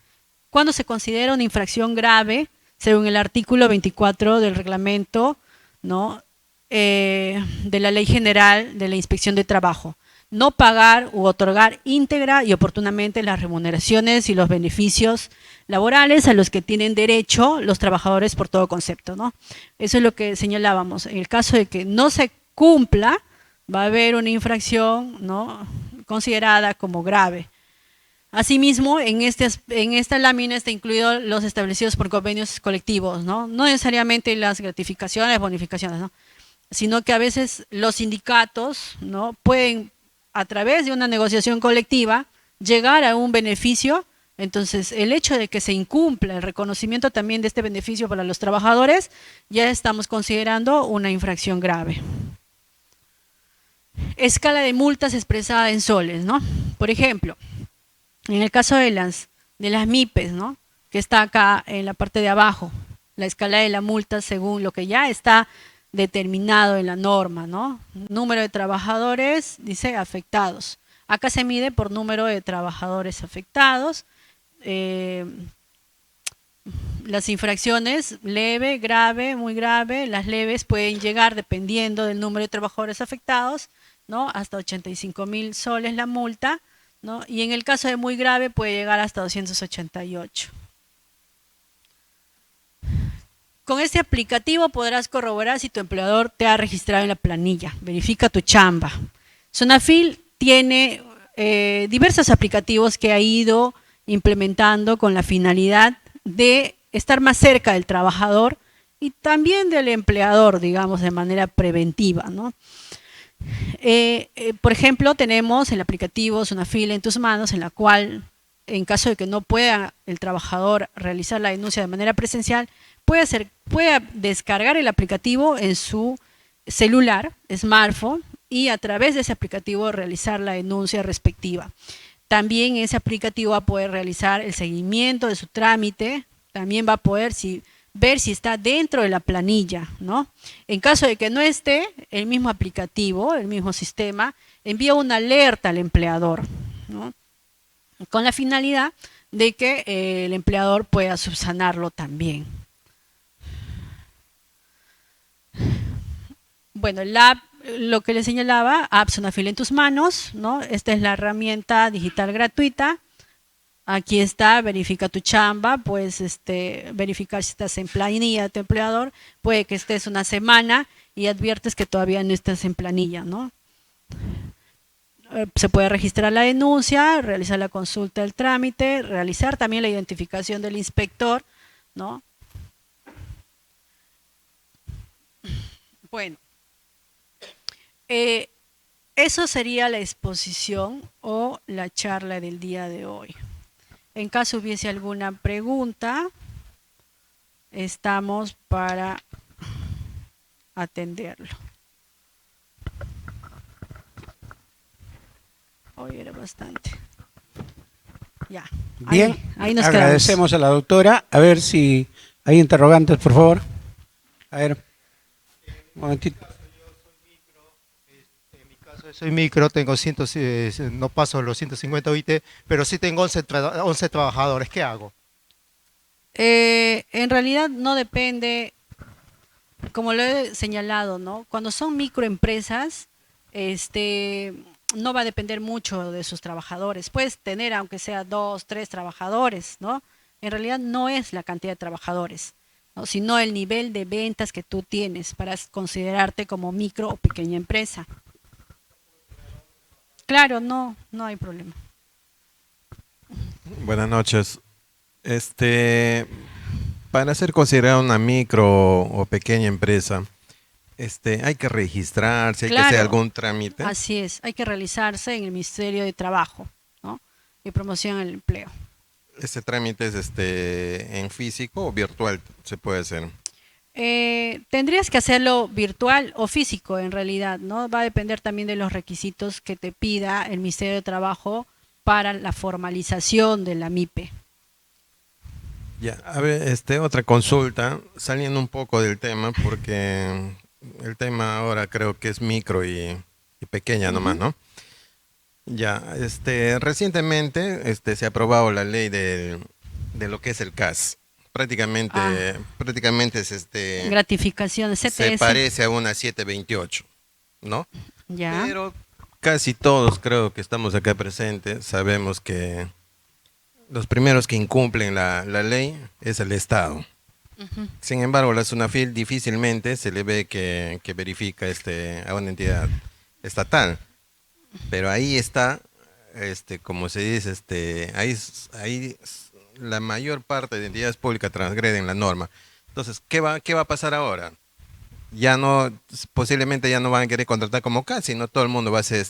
cuando se considera una infracción grave, según el artículo 24 del reglamento, ¿no? De la Ley General de la Inspección de Trabajo, no pagar u otorgar íntegra y oportunamente las remuneraciones y los beneficios laborales a los que tienen derecho los trabajadores por todo concepto, ¿no? Eso es lo que señalábamos. En el caso de que no se cumpla, va a haber una infracción, ¿no?, considerada como grave. Asimismo, en esta lámina está incluido los establecidos por convenios colectivos, ¿no? No necesariamente las gratificaciones, bonificaciones, ¿no?, sino que a veces los sindicatos, ¿no?, pueden, a través de una negociación colectiva, llegar a un beneficio. Entonces, el hecho de que se incumpla el reconocimiento también de este beneficio para los trabajadores, ya estamos considerando una infracción grave. Escala de multas expresada en soles, ¿no? Por ejemplo, en el caso de las MIPES, ¿no?, que está acá en la parte de abajo, la escala de la multa según lo que ya está determinado en la norma, ¿no? Número de trabajadores, dice, afectados. Acá se mide por número de trabajadores afectados. Las infracciones, leve, grave, muy grave, las leves pueden llegar, dependiendo del número de trabajadores afectados, ¿no?, hasta 85.000 soles la multa, ¿no? Y en el caso de muy grave puede llegar hasta 288. Con este aplicativo podrás corroborar si tu empleador te ha registrado en la planilla. Verifica tu chamba. SUNAFIL tiene diversos aplicativos que ha ido implementando con la finalidad de estar más cerca del trabajador y también del empleador, digamos, de manera preventiva, ¿no? Por ejemplo, tenemos el aplicativo SUNAFIL en tus manos, en la cual, en caso de que no pueda el trabajador realizar la denuncia de manera presencial, puede descargar el aplicativo en su celular, smartphone, y a través de ese aplicativo realizar la denuncia respectiva. También ese aplicativo va a poder realizar el seguimiento de su trámite, también va a poder ver si está dentro de la planilla, ¿no? En caso de que no esté, el mismo aplicativo, el mismo sistema, envía una alerta al empleador, ¿no?, con la finalidad de que el empleador pueda subsanarlo también. Bueno, lo que les señalaba, App SUNAFIL en tus manos, ¿no? Esta es la herramienta digital gratuita. Aquí está, verifica tu chamba, puedes verificar si estás en planilla de tu empleador, puede que estés una semana y adviertes que todavía no estás en planilla, ¿no? Se puede registrar la denuncia, realizar la consulta del trámite, realizar también la identificación del inspector, ¿no? Bueno, eso sería la exposición o la charla del día de hoy. En caso hubiese alguna pregunta, estamos para atenderlo. Hoy era bastante. Ya. Bien, ahí nos agradecemos quedamos. a la doctora. A ver si hay interrogantes, por favor. A ver, un momentito. En mi caso soy micro, tengo no paso los 150 OIT, pero sí tengo 11 trabajadores. ¿Qué hago? En realidad no depende, como lo he señalado, ¿no? Cuando son microempresas, no va a depender mucho de sus trabajadores. Puedes tener, aunque sea 2, 3 trabajadores, ¿no? En realidad no es la cantidad de trabajadores, ¿no? Sino el nivel de ventas que tú tienes para considerarte como micro o pequeña empresa. Claro, no hay problema. Buenas noches. Este, para ser considerada una micro o pequeña empresa, hay que registrarse, hay que hacer Claro, algún trámite. así es. Hay que realizarse en el Ministerio de Trabajo, ¿no? Y Promoción del Empleo. ¿Ese trámite es en físico o virtual se puede hacer? Tendrías que hacerlo virtual o físico en realidad, ¿no? Va a depender también de los requisitos que te pida el Ministerio de Trabajo para la formalización de la MIPE. Ya, a ver, otra consulta, saliendo un poco del tema, porque el tema ahora creo que es micro y pequeña nomás, ¿no? Ya, recientemente se ha aprobado la ley de lo que es el CAS. Prácticamente es Gratificación, se CTS. parece a una 728, ¿no? Ya. Pero casi todos creo que estamos acá presentes, sabemos que los primeros que incumplen la ley es el Estado. Sin embargo, la SUNAFIL difícilmente se le ve que verifica a una entidad estatal. Pero ahí está, como se dice, ahí la mayor parte de entidades públicas transgreden la norma. Entonces, ¿qué va a pasar ahora? Ya no, posiblemente ya no van a querer contratar como CAS, sino todo el mundo va a ser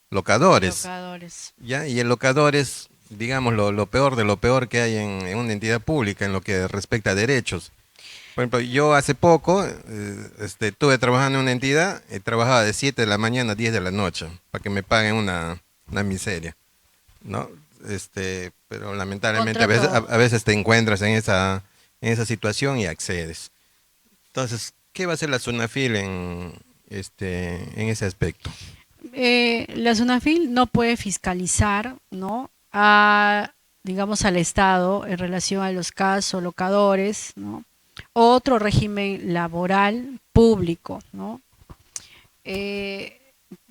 locadores. Locadores. ¿Ya? Y el locador es, digamos, lo peor de lo peor que hay en una entidad pública en lo que respecta a derechos. Por ejemplo, yo hace poco estuve trabajando en una entidad, trabajaba de 7 de la mañana a 10 de la noche para que me paguen una miseria, ¿no? Pero lamentablemente a veces te encuentras en esa situación y accedes. Entonces, ¿qué va a hacer la SUNAFIL en ese aspecto? La SUNAFIL no puede fiscalizar, ¿no? Digamos, al Estado en relación a los CAS o locadores, ¿no? Otro régimen laboral público, ¿no?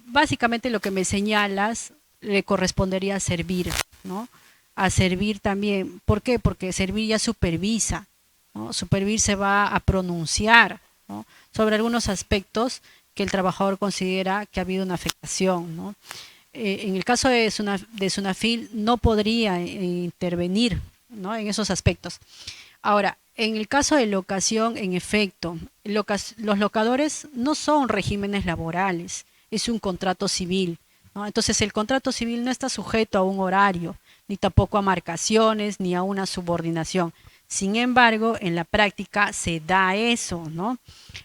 Básicamente lo que me señalas le correspondería a servir, ¿no? A servir también. ¿Por qué? Porque servir ya supervisa, ¿no? Supervir se va a pronunciar, ¿no? Sobre algunos aspectos que el trabajador considera que ha habido una afectación, ¿no? En el caso de SUNAFIL no podría intervenir, ¿no? En esos aspectos. Ahora, en el caso de locación, en efecto, los locadores no son regímenes laborales, es un contrato civil, ¿no? Entonces el contrato civil no está sujeto a un horario, ni tampoco a marcaciones, ni a una subordinación. Sin embargo, en la práctica se da eso, ¿no?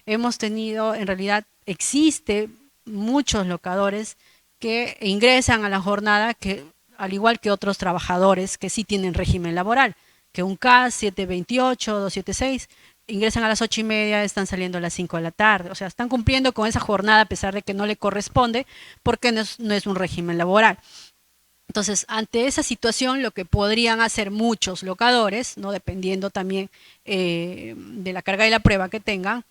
Hemos tenido, en realidad, existe muchos locadores que ingresan a la jornada que, al igual que otros trabajadores que sí tienen régimen laboral, que un CAS 728, 276, ingresan a las 8:30, están saliendo a las 5 de la tarde. O sea, están cumpliendo con esa jornada a pesar de que no le corresponde porque no es un régimen laboral. Entonces, ante esa situación, lo que podrían hacer muchos locadores, ¿no? Dependiendo también de la carga de la prueba que tengan,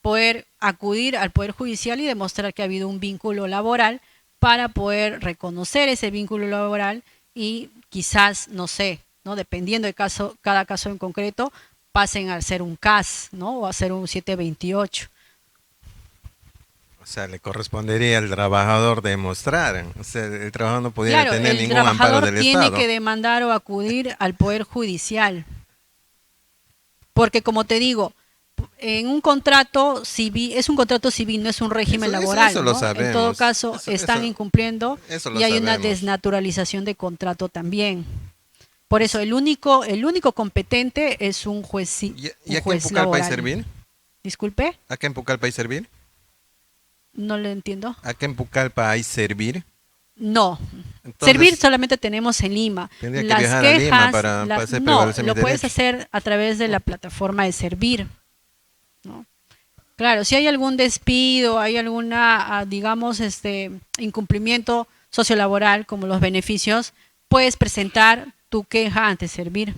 poder acudir al Poder Judicial y demostrar que ha habido un vínculo laboral para poder reconocer ese vínculo laboral y quizás, no sé, ¿no? Dependiendo de cada caso en concreto, pasen a ser un CAS, ¿no? O a ser un 728. O sea, le correspondería al trabajador demostrar. O sea, el trabajador no pudiera tener ningún amparo del Estado. El trabajador tiene que demandar o acudir al Poder Judicial. Porque, como te digo, en un contrato civil, es un contrato civil, no es un régimen laboral, eso ¿no? lo sabemos. En todo caso, están incumpliendo y hay una desnaturalización de contrato también. Por eso el único competente es un juez, ¿Y un aquí en juez Pucallpa hay laboral. servir? Disculpe, ¿Acá en Pucallpa hay servir? no lo entiendo. ¿Acá en Pucallpa hay servir? No, Entonces, servir solamente tenemos en Lima. tendría que Las viajar a Lima quejas, para hacer no, prevalecer lo mis puedes derechos. hacer a través de la plataforma de servir, ¿no? Claro, si hay algún despido, hay alguna, digamos, incumplimiento sociolaboral, como los beneficios, puedes presentar tu queja ante servir.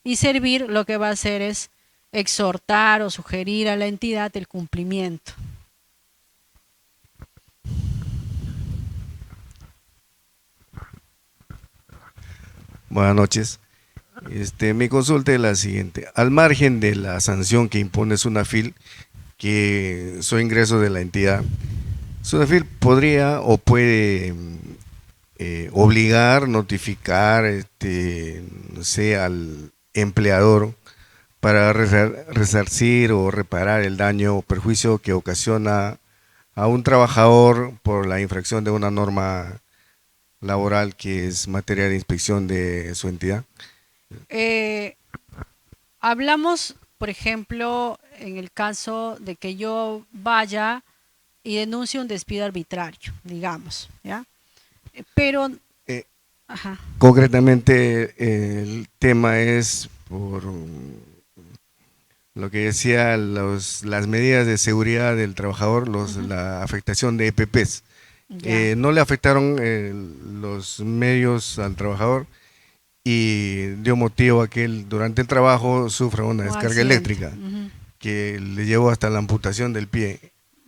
Y servir lo que va a hacer es exhortar o sugerir a la entidad el cumplimiento. Buenas noches. Mi consulta es la siguiente. Al margen de la sanción que impone SUNAFIL, que su ingreso de la entidad, SUNAFIL podría o puede obligar, notificar, no sé, al empleador para resarcir o reparar el daño o perjuicio que ocasiona a un trabajador por la infracción de una norma laboral que es materia de inspección de su entidad. Hablamos, por ejemplo, en el caso de que yo vaya y denuncie un despido arbitrario, digamos, ¿ya? Pero, Eh, ajá, Concretamente, el tema es por lo que decía las medidas de seguridad del trabajador, la afectación de EPPs. ya. No le afectaron los medios al trabajador y dio motivo a que él durante el trabajo sufra una Un descarga accidente. eléctrica Ujú. que le llevó hasta la amputación del pie.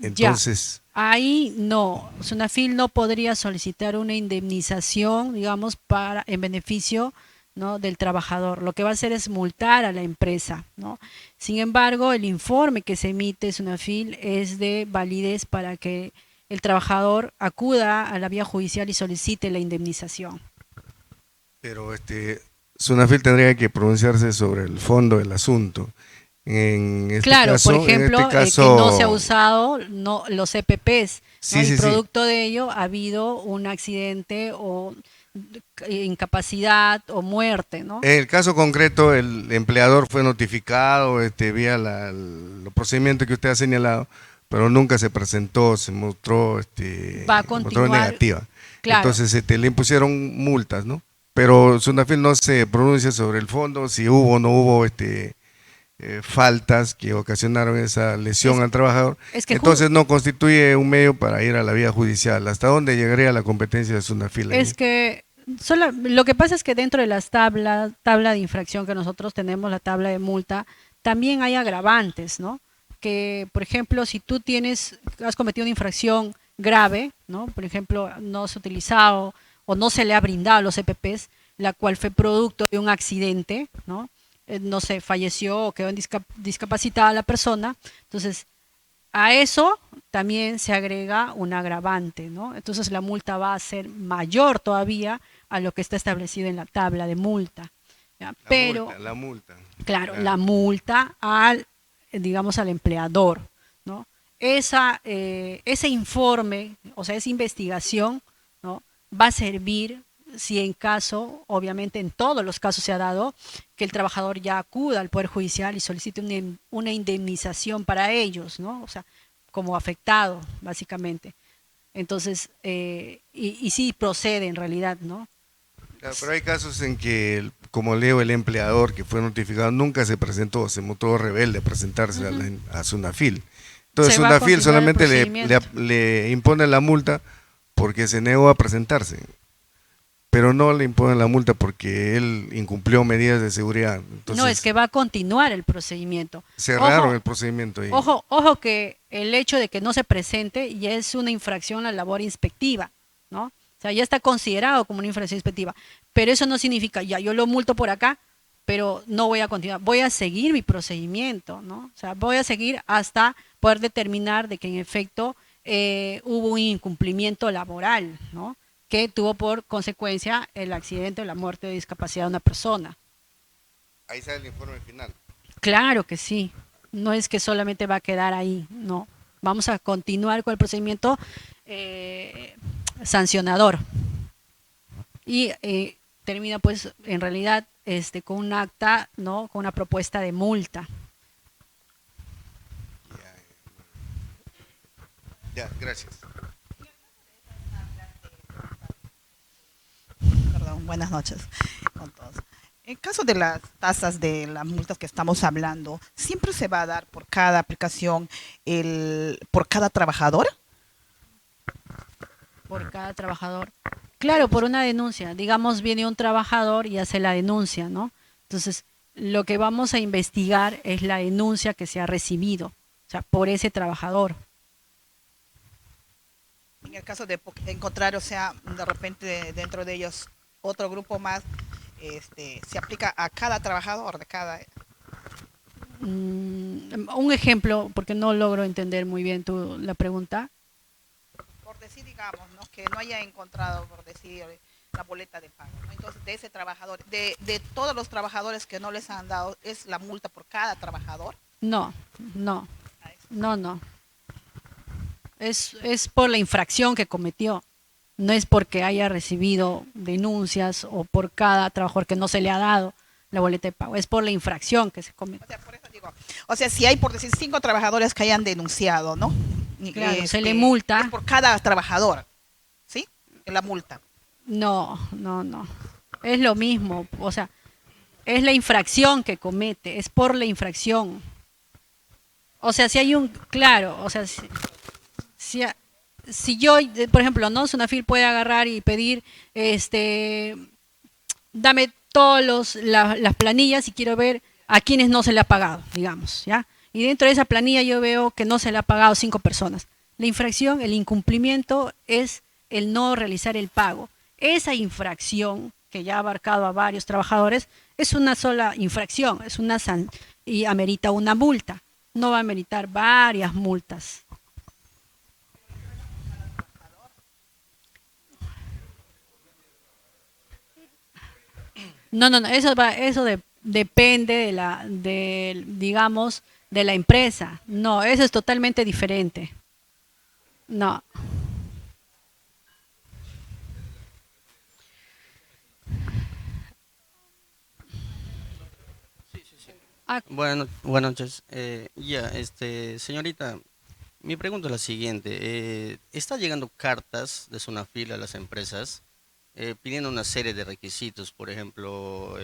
Entonces, Ahí no, SUNAFIL no podría solicitar una indemnización, digamos, en beneficio, ¿no?, del trabajador. Lo que va a hacer es multar a la empresa, ¿no? Sin embargo, el informe que se emite SUNAFIL es de validez para que el trabajador acuda a la vía judicial y solicite la indemnización. pero SUNAFIL tendría que pronunciarse sobre el fondo del asunto. En este Claro, caso, por ejemplo, en este caso, que no se ha usado los EPPs, ¿no? Sí, Y sí, sí. producto de ello ha habido un accidente o incapacidad o muerte, ¿no? En el caso concreto, el empleador fue notificado vía los procedimientos que usted ha señalado, pero nunca se presentó, se mostró, Va a mostró continuar, negativa. claro. Entonces le impusieron multas, ¿no? Pero SUNAFIL no se pronuncia sobre el fondo, si hubo o no hubo faltas que ocasionaron esa lesión Es- al trabajador. es que Entonces no constituye un medio para ir a la vía judicial. ¿Hasta dónde llegaría la competencia de SUNAFIL ahí? Es que lo que pasa es que dentro de las tabla de infracción que nosotros tenemos, la tabla de multa, también hay agravantes, ¿no? Que, por ejemplo, si tú has cometido una infracción grave, ¿no? Por ejemplo, no se ha utilizado o no se le ha brindado los EPPs, la cual fue producto de un accidente, ¿no? No sé, falleció o quedó discapacitada la persona. Entonces, a eso también se agrega un agravante, ¿no? Entonces la multa va a ser mayor todavía a lo que está establecido en la tabla de multa, ¿ya? Pero, La multa. claro, la multa digamos, al empleador, ¿no? Ese informe, o sea, esa investigación, ¿no?, va a servir si en caso, obviamente en todos los casos se ha dado, que el trabajador ya acuda al Poder Judicial y solicite una indemnización para ellos, ¿no? O sea, como afectado, básicamente. Entonces, y sí procede en realidad, ¿no? Claro, pero hay casos en que, como leo, el empleador que fue notificado nunca se presentó, se mostró rebelde a presentarse a SUNAFIL. Entonces Se va a SUNAFIL continuar el solamente procedimiento. le impone la multa porque se negó a presentarse, pero no le impone la multa porque él incumplió medidas de seguridad. Entonces, No, es que va a continuar el procedimiento. cerraron Ojo, el procedimiento ahí. ojo que el hecho de que no se presente ya es una infracción a la labor inspectiva, ¿no? O sea, ya está considerado como una infracción inspectiva, pero eso no significa, ya yo lo multo por acá, pero no voy a continuar, voy a seguir mi procedimiento, ¿no? O sea, voy a seguir hasta poder determinar de que en efecto hubo un incumplimiento laboral, ¿no?, que tuvo por consecuencia el accidente o la muerte o discapacidad de una persona. Ahí sale el informe final. Claro que sí, no es que solamente va a quedar ahí, no. Vamos a continuar con el procedimiento sancionador. Y termina pues en realidad con un acta, ¿no? Con una propuesta de multa. Ya, gracias. Perdón, buenas noches con todos. En caso de las tasas de las multas que estamos hablando, ¿siempre se va a dar por cada aplicación, por cada trabajador? Por cada trabajador. Claro, por una denuncia. Digamos, viene un trabajador y hace la denuncia, ¿no? Entonces, lo que vamos a investigar es la denuncia que se ha recibido, o sea, por ese trabajador. En el caso de encontrar, o sea, de repente dentro de ellos otro grupo más, se aplica a cada trabajador de cada... Un ejemplo, porque no logro entender muy bien la pregunta. Por decir, digamos, ¿no? Que no haya encontrado, por decir, la boleta de pago, ¿no? Entonces, de ese trabajador, de todos los trabajadores que no les han dado, ¿es la multa por cada trabajador? No, no, no. Es por la infracción que cometió. No es porque haya recibido denuncias o por cada trabajador que no se le ha dado la boleta de pago. Es por la infracción que se cometió. O sea, por eso digo, o sea, si hay, por decir, 5 trabajadores que hayan denunciado, ¿no? Claro, se le multa. Es por cada trabajador, ¿sí? La multa. No. Es lo mismo. O sea, es la infracción que comete. Es por la infracción. O sea, si hay claro, o sea, si yo, por ejemplo, ¿no? Sunafil puede agarrar y pedir, dame todas las planillas y quiero ver a quienes no se le ha pagado, digamos, ¿ya? Y dentro de esa planilla yo veo que no se le ha pagado 5 personas. La infracción, el incumplimiento es el no realizar el pago. Esa infracción, que ya ha abarcado a varios trabajadores, es una sola infracción, y amerita una multa. No va a ameritar varias multas. No, depende digamos, de la empresa. No, eso es totalmente diferente. No. Ah, Bueno, buenas noches. Señorita, mi pregunta es la siguiente. ¿Está llegando cartas de Sunafil a las empresas pidiendo una serie de requisitos, por ejemplo,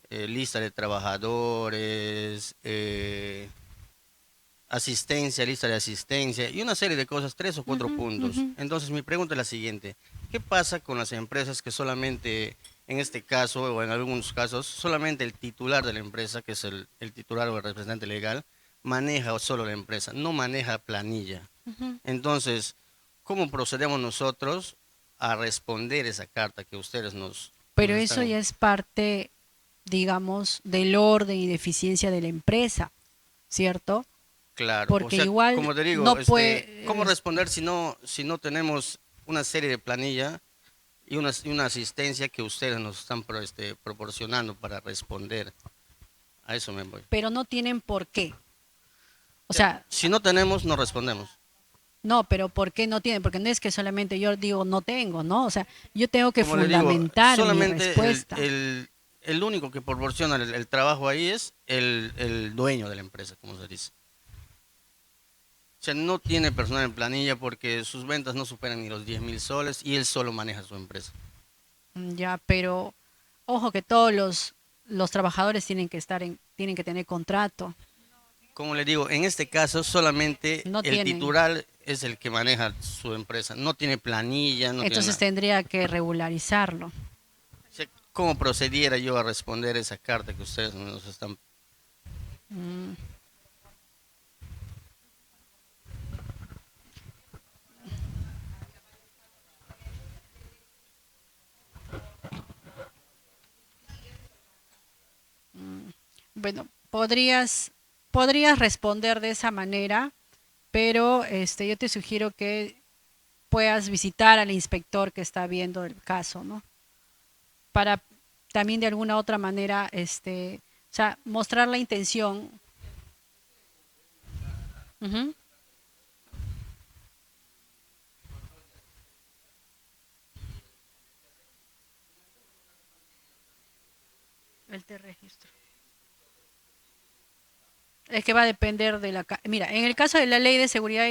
lista de trabajadores, asistencia, lista de asistencia y una serie de cosas, 3 o 4 puntos? Entonces, mi pregunta es la siguiente. ¿Qué pasa con las empresas que solamente, en este caso o en algunos casos, solamente el titular de la empresa, que es el titular o el representante legal, maneja solo la empresa, no maneja planilla? Entonces, ¿cómo procedemos nosotros a responder esa carta que ustedes Pero nos eso están... ya es parte, digamos, del orden y de eficiencia de la empresa, ¿cierto? Claro, Porque o sea, igual como te digo, no puede... ¿cómo responder si no tenemos una serie de planilla y una asistencia que ustedes nos están proporcionando para responder? A eso me voy. Pero no tienen por qué. O Ya, sea, si no tenemos, no respondemos. no, pero ¿por qué no tienen? Porque no es que solamente yo digo no tengo, ¿no? O sea, yo tengo que Como le digo, fundamentar mi solamente respuesta. el único que proporciona el trabajo ahí es el dueño de la empresa, como se dice. O sea, no tiene personal en planilla porque sus ventas no superan ni los 10.000 soles y él solo maneja su empresa. Ya, pero ojo que todos los trabajadores tienen que tener contrato. Como le digo, en este caso solamente No el tienen. titular es el que maneja su empresa. No tiene planilla, no Entonces tiene tendría que regularizarlo. nada. O sea, ¿cómo procediera yo a responder esa carta que ustedes nos están... Mm. Bueno, podrías responder de esa manera, pero yo te sugiero que puedas visitar al inspector que está viendo el caso, ¿no? Para también de alguna otra manera, o sea, mostrar la intención. Ujú. de registro. Es que va a depender de la... Mira, en el caso de la ley de seguridad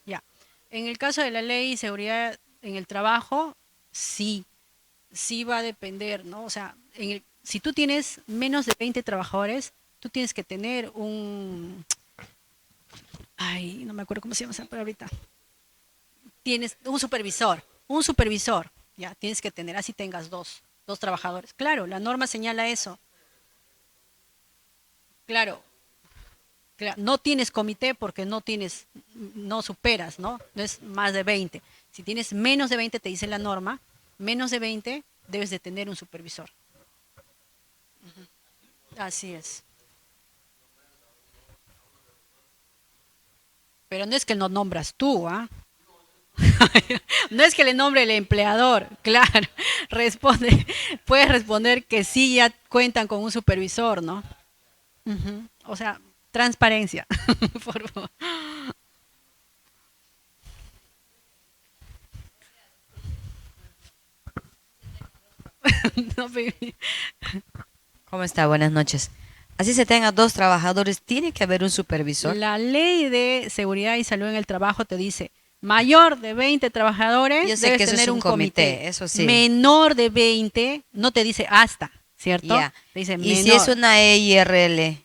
ya. En el caso de la ley de seguridad en el trabajo, sí va a depender, ¿no? O sea, si tú tienes menos de 20 trabajadores, tú tienes que tener ay, no me acuerdo cómo se llama esa ahorita. Tienes un supervisor, ya, tienes que tener, así tengas dos trabajadores. Claro, la norma señala eso. Claro, no tienes comité porque no superas, ¿no? No es más de 20. Si tienes menos de 20, te dice la norma, menos de 20 debes de tener un supervisor. Así es. Pero no es que lo nombras tú, ¿ah? No es que le nombre el empleador, claro. Puedes responder que sí ya cuentan con un supervisor, ¿no? O sea, transparencia, por favor. No, ¿Cómo está? Buenas noches. Así se tenga 2 trabajadores, tiene que haber un supervisor. la ley de seguridad y salud en el trabajo te dice, mayor de 20 trabajadores Yo sé debes que eso es tener un un comité, eso sí. Menor de 20, no te dice hasta, ¿cierto? Ya. Te dice Y si menor. es una EIRL,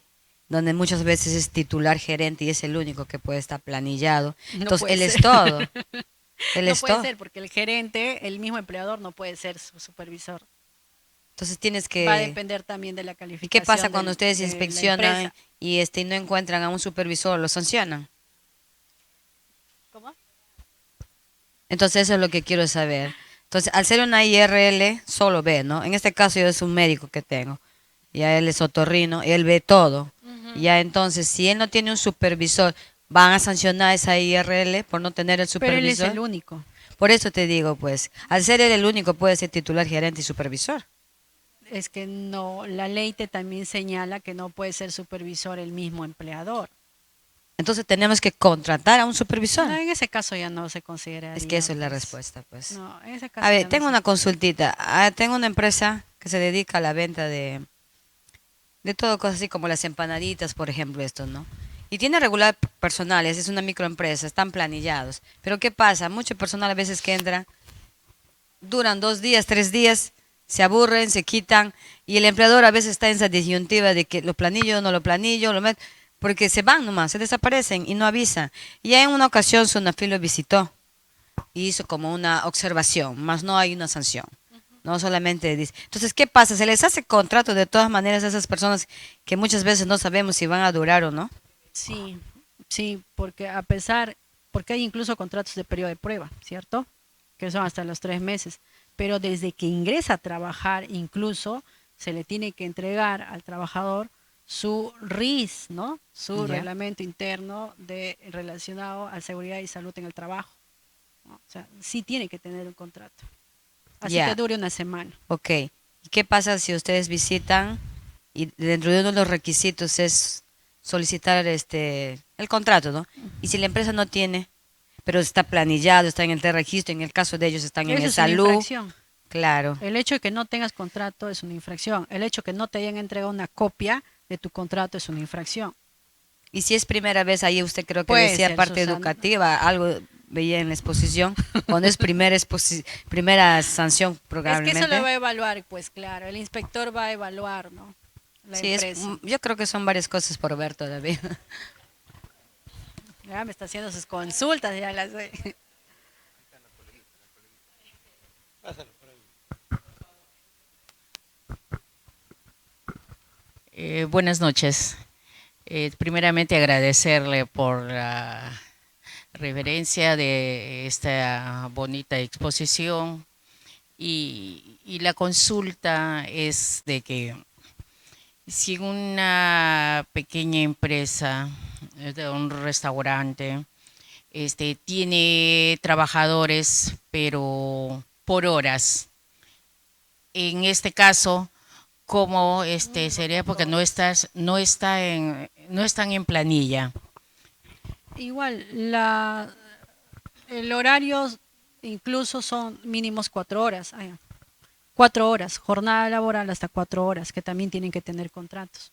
donde muchas veces es titular gerente y es el único que puede estar planillado, No entonces puede él es ser. todo. Él No es puede todo. ser porque el gerente, el mismo empleador, no puede ser su supervisor. Entonces tienes Va a que... depender también de la ¿Y calificación. qué pasa cuando del- ustedes de la inspeccionan empresa. y no encuentran a un supervisor, lo sancionan? ¿Cómo? Entonces eso es lo que quiero saber. Entonces, al ser una IRL, solo ve, ¿no? En este caso yo es un médico que tengo. Ya él es otorrino, él ve todo. Ya entonces, si él no tiene un supervisor, van a sancionar esa IRL por no tener el Pero él es supervisor. el único. Por eso te digo, pues, al ser él el único, puede ser titular, gerente y supervisor. Es que no, la ley te también señala que no puede ser supervisor el mismo empleador. Entonces tenemos que contratar a un supervisor. No, en ese caso ya no se considera. Es que eso es la respuesta, pues. No, en ese caso A ya ver, no tengo se- una consultita. Tengo una empresa que se dedica a la venta de todo, cosas así como las empanaditas, por ejemplo, esto, ¿no? Y tiene regular personales, es una microempresa, están planillados. Pero ¿qué pasa? Mucho personal a veces que entra, duran 2 días, 3 días, se aburren, se quitan, y el empleador a veces está en esa disyuntiva de que lo planillo, no lo planillo, porque se van nomás, se desaparecen y no avisan. Y ya en una ocasión Sunafil lo visitó y hizo como una observación, más no hay una sanción. No solamente dice. Entonces, ¿qué pasa? Se les hace contrato de todas maneras a esas personas que muchas veces no sabemos si van a durar o no. Sí, sí, porque porque hay incluso contratos de periodo de prueba, ¿cierto? Que son hasta los 3 meses. Pero desde que ingresa a trabajar, incluso se le tiene que entregar al trabajador su RIS, ¿no? Su Ya. reglamento interno relacionado a seguridad y salud en el trabajo, ¿no? O sea, sí tiene que tener un contrato. Así Ya. que dure una semana. Ok. ¿Y qué pasa si ustedes visitan y dentro de uno de los requisitos es solicitar el contrato, ¿no? Y si la empresa no tiene, pero está planillado, está en el registro, en el caso de ellos están en Eso el es una salud, infracción. claro. El hecho de que no tengas contrato es una infracción. El hecho de que no te hayan entregado una copia de tu contrato es una infracción. Y si es primera vez, ahí usted creo que Puede decía ser, parte Susana. educativa, algo veía en la exposición, cuando es primera sanción Es que probablemente. eso lo va a evaluar, pues claro, el inspector va a evaluar, ¿no? La Sí, empresa. yo creo que son varias cosas por ver todavía. Ya me está haciendo sus consultas, ya las sé. Buenas noches. Primeramente agradecerle por la reverencia de esta bonita exposición y la consulta es de que si una pequeña empresa, de un restaurante, tiene trabajadores pero por horas, en este caso, ¿cómo sería? Porque no están en planilla. Igual, el horario incluso son mínimos 4 horas. 4 horas, jornada laboral hasta 4 horas, que también tienen que tener contratos.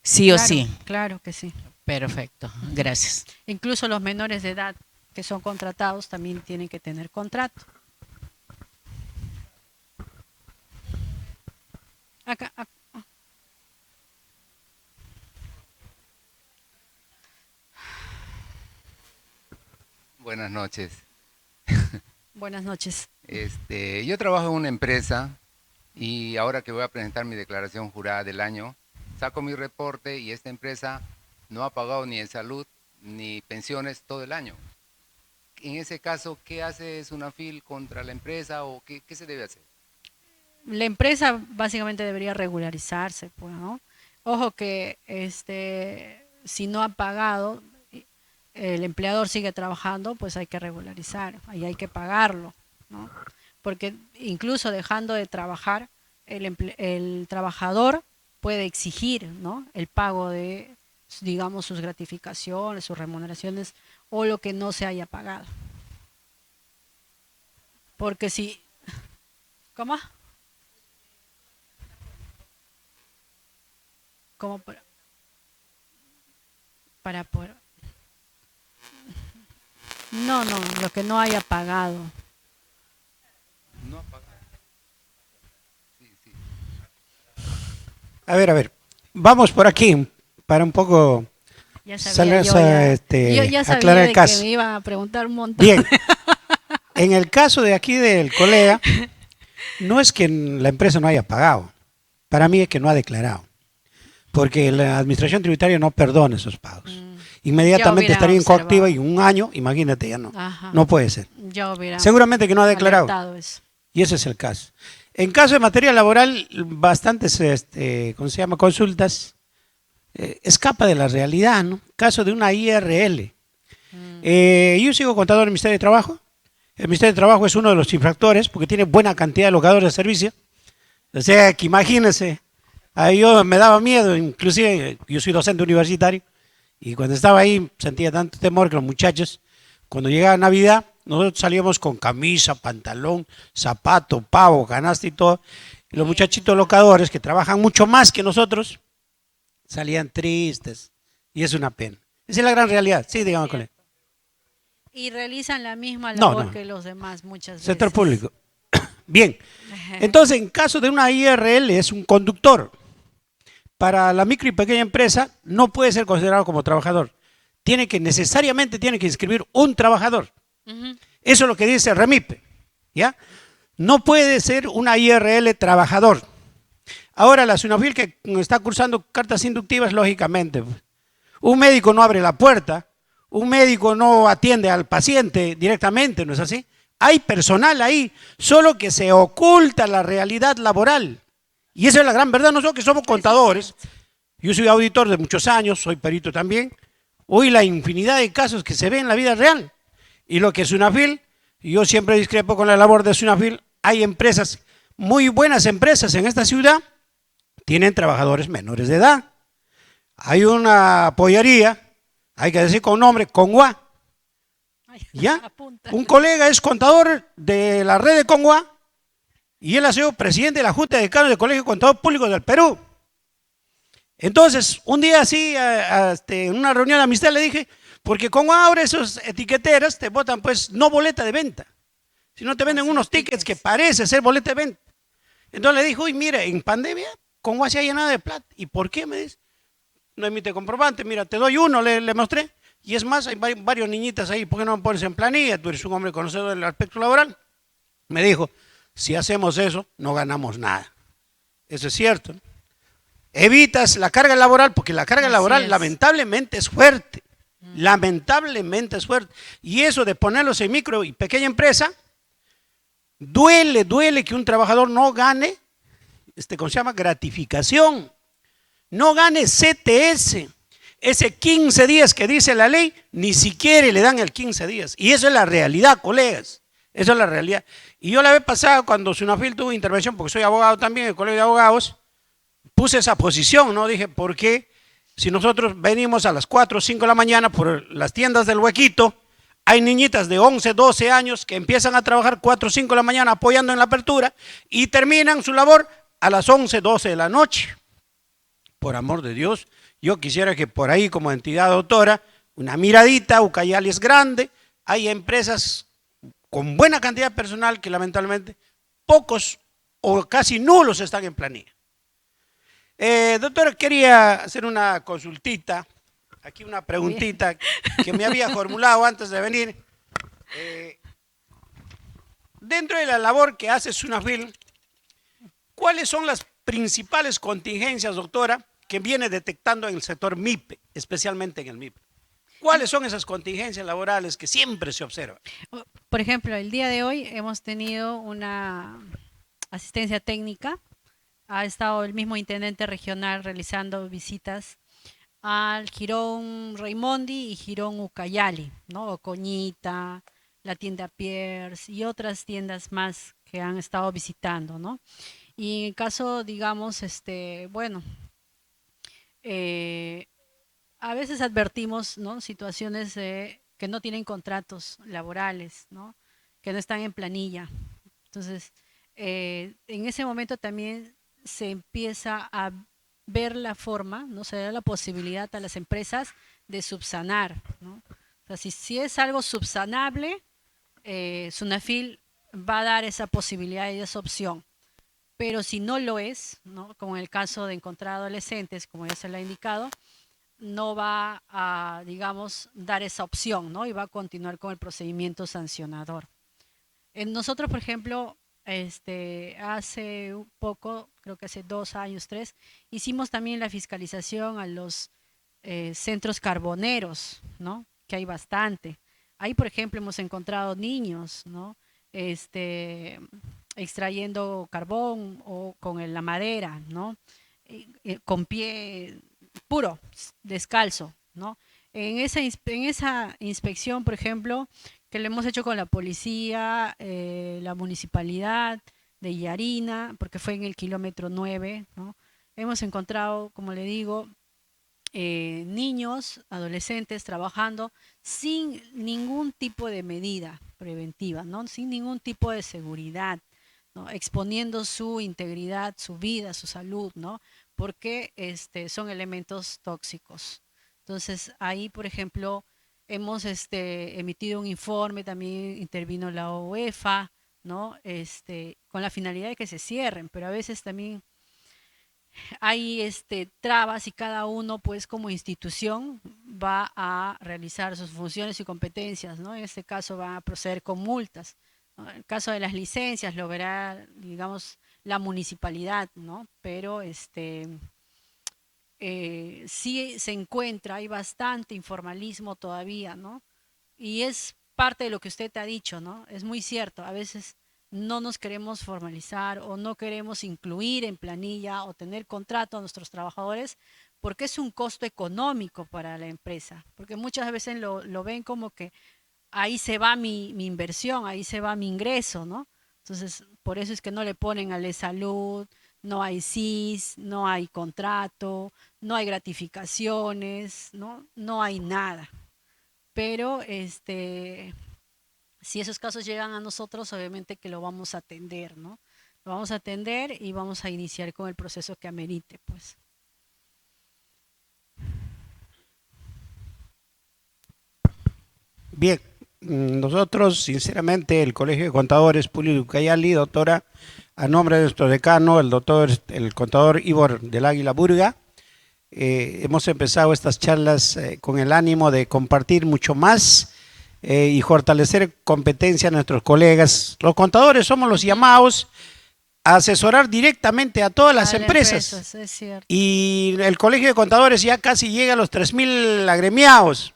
Sí o Claro, sí. Claro que sí. Perfecto, gracias. Incluso los menores de edad que son contratados también tienen que tener contrato. Acá. Buenas noches. Buenas noches. Yo trabajo en una empresa y ahora que voy a presentar mi declaración jurada del año, saco mi reporte y esta empresa no ha pagado ni en salud ni pensiones todo el año. En ese caso, ¿qué hace SUNAFIL contra la empresa o qué se debe hacer? La empresa básicamente debería regularizarse, pues, ¿no? Ojo que si no ha pagado, el empleador sigue trabajando, pues hay que regularizar, ahí hay que pagarlo, ¿no? Porque incluso dejando de trabajar, el trabajador puede exigir, ¿no?, el pago de, digamos, sus gratificaciones, sus remuneraciones o lo que no se haya pagado. Porque si... ¿Cómo? ¿Cómo para poder? No, lo que no haya pagado. No ha pagado. Sí. A ver, vamos por aquí para un poco Ya sabía yo ya sabía aclarar el de caso. que me iban a preguntar un montón. Bien, en el caso de aquí del colega, no es que la empresa no haya pagado, para mí es que no ha declarado, porque la administración tributaria no perdona esos pagos. Inmediatamente Ya estaría hubiera incoactiva y observado. un año, imagínate, ya no. Ajá. No puede ser. Ya hubiera Seguramente que no ha declarado. alertado eso. Y ese es el caso. En caso de materia laboral, bastantes, ¿cómo se llama?, consultas, escapa de la realidad, ¿no? Caso de una IRL. Yo sigo contador del Ministerio de Trabajo. El Ministerio de Trabajo es uno de los infractores porque tiene buena cantidad de locadores de servicio. O sea, que imagínense, ahí yo me daba miedo, inclusive yo soy docente universitario, y cuando estaba ahí sentía tanto temor que los muchachos, cuando llegaba Navidad, nosotros salíamos con camisa, pantalón, zapato, pavo, canasta y todo, y los muchachitos locadores que trabajan mucho más que nosotros, salían tristes, y es una pena. Esa es la gran realidad. Sí, digamos, colega. Y realizan la misma No, labor no. que los demás muchas veces. Sector público. Bien. Entonces, en caso de una IRL, es un conductor. Para la micro y pequeña empresa, no puede ser considerado como trabajador. Necesariamente tiene que inscribir un trabajador. Eso es lo que dice el REMIPE. ¿Ya? No puede ser una IRL trabajador. Ahora, la SUNAFIL que está cursando cartas inductivas, lógicamente, un médico no abre la puerta, un médico no atiende al paciente directamente, ¿no es así? Hay personal ahí, solo que se oculta la realidad laboral. Y esa es la gran verdad. Nosotros que somos contadores, yo soy auditor de muchos años, soy perito también, hoy la infinidad de casos que se ven en la vida real. Y lo que es SUNAFIL, yo siempre discrepo con la labor de SUNAFIL, hay empresas, muy buenas empresas en esta ciudad, tienen trabajadores menores de edad. Hay una pollería, hay que decir con nombre, Conguá. ¿Ya? Un colega es contador de la red de Conguá y él ha sido presidente de la Junta de Decanos del Colegio de Contadores Públicos del Perú. Entonces, un día así, en una reunión de amistad le dije, porque Conguá ahora esos etiqueteras te botan pues no boleta de venta, sino te venden unos tickets que parece ser boleta de venta. Entonces le dijo, uy, mira, en pandemia Conguá se ha llenado de plata. ¿Y por qué? Me dice, no emite comprobante, mira, te doy uno, le mostré. Y es más, hay varios niñitas ahí, ¿por qué no me pones en planilla? Tú eres un hombre conocedor del aspecto laboral. Me dijo, si hacemos eso, no ganamos nada. Eso es cierto, ¿no? Evitas la carga laboral, porque la carga laboral lamentablemente es fuerte. Lamentablemente es fuerte. Y eso de ponerlos en micro y pequeña empresa, duele que un trabajador no gane, ¿cómo se llama? Gratificación. No gane CTS. Ese 15 días que dice la ley, ni siquiera le dan el 15 días. Y eso es la realidad, colegas. Eso es la realidad. Y yo la vez pasada, cuando SUNAFIL tuvo intervención, porque soy abogado también, en el Colegio de Abogados, puse esa posición, ¿no? Dije, ¿por qué? Si nosotros venimos a las 4 o 5 de la mañana por las tiendas del Huequito, Hay niñitas de 11, 12 años que empiezan a trabajar 4 o 5 de la mañana apoyando en la apertura y terminan su labor a las 11, 12 de la noche. Por amor de Dios, yo quisiera que por ahí como entidad doctora, una miradita, Ucayali es grande, hay empresas con buena cantidad de personal que lamentablemente pocos o casi nulos están en planilla. Doctora, quería hacer una consultita, aquí una preguntita que me había formulado antes de venir. Dentro de la labor que hace SUNAFIL, ¿cuáles son las principales contingencias, doctora, que viene detectando en el sector MIPE, especialmente en el MIPE? ¿Cuáles son esas contingencias laborales que siempre se observan? Por ejemplo, el día de hoy hemos tenido una asistencia técnica. Ha estado el mismo intendente regional realizando visitas al Jirón Raimondi y Jirón Ucayali, ¿no? Ocoñita, la tienda Pierce y otras tiendas más que han estado visitando, ¿no? Y en el caso, digamos, bueno, a veces advertimos, ¿no? Situaciones que no tienen contratos laborales, ¿no? Que no están en planilla. Entonces, en ese momento también se empieza a ver la forma, ¿no? Se da la posibilidad a las empresas de subsanar, ¿no? O sea, si es algo subsanable, SUNAFIL va a dar esa posibilidad y esa opción. Pero si no lo es, ¿no? Como en el caso de encontrar adolescentes, como ya se le ha indicado, no va a, digamos, dar esa opción, ¿no? Y va a continuar con el procedimiento sancionador. Nosotros, por ejemplo, hace un poco, creo que hace 2 años, 3, hicimos también la fiscalización a los centros carboneros, ¿no? Que hay bastante. Ahí, por ejemplo, hemos encontrado niños, ¿no? Extrayendo carbón o con la madera, ¿no? Con pie puro, descalzo, ¿no? En esa inspección, por ejemplo, que le hemos hecho con la policía, la municipalidad de Yarina, porque fue en el kilómetro 9, ¿no? Hemos encontrado, como le digo, niños, adolescentes trabajando sin ningún tipo de medida preventiva, ¿no? Sin ningún tipo de seguridad, ¿no? Exponiendo su integridad, su vida, su salud, ¿no? Porque son elementos tóxicos. Entonces, ahí, por ejemplo, hemos emitido un informe, también intervino la UEFA, ¿no? Con la finalidad de que se cierren, pero a veces también hay trabas y cada uno, pues, como institución va a realizar sus funciones y competencias, ¿no? En este caso va a proceder con multas, ¿no? En el caso de las licencias lo verá, digamos, la municipalidad, ¿no? Pero sí se encuentra, hay bastante informalismo todavía, ¿no? Y es parte de lo que usted ha dicho, ¿no? Es muy cierto, a veces no nos queremos formalizar o no queremos incluir en planilla o tener contrato a nuestros trabajadores porque es un costo económico para la empresa, porque muchas veces lo ven como que ahí se va mi inversión, ahí se va mi ingreso, ¿no? Entonces, por eso es que no le ponen a la salud, no hay CIS, no hay contrato, no hay gratificaciones, ¿no? No hay nada. Pero si esos casos llegan a nosotros, obviamente que lo vamos a atender, ¿no? Lo vamos a atender y vamos a iniciar con el proceso que amerite, pues. Bien, nosotros, sinceramente, el Colegio de Contadores Públicos de Ucayali, doctora, a nombre de nuestro decano, el contador Ivor del Águila Burga, hemos empezado estas charlas con el ánimo de compartir mucho más y fortalecer competencia a nuestros colegas. Los contadores somos los llamados a asesorar directamente a todas las empresas. Es cierto. Y el Colegio de Contadores ya casi llega a los 3.000 agremiados.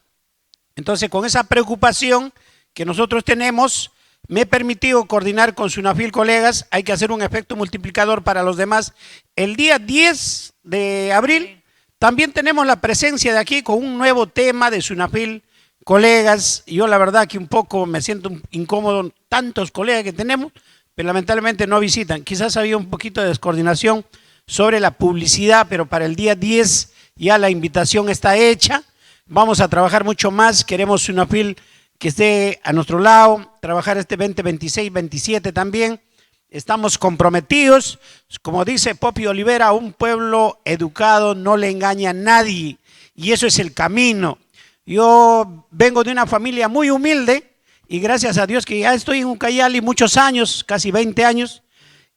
Entonces, con esa preocupación que nosotros tenemos, me he permitido coordinar con SUNAFIL, colegas, hay que hacer un efecto multiplicador para los demás. El día 10 de abril también tenemos la presencia de aquí con un nuevo tema de SUNAFIL, colegas. Yo la verdad que un poco me siento incómodo, tantos colegas que tenemos, pero lamentablemente no visitan. Quizás había un poquito de descoordinación sobre la publicidad, pero para el día 10 ya la invitación está hecha. Vamos a trabajar mucho más, queremos SUNAFIL que esté a nuestro lado, trabajar este 2026-27 también. Estamos comprometidos, como dice Popi Olivera, un pueblo educado no le engaña a nadie y eso es el camino. Yo vengo de una familia muy humilde y gracias a Dios que ya estoy en Ucayali muchos años, casi 20 años,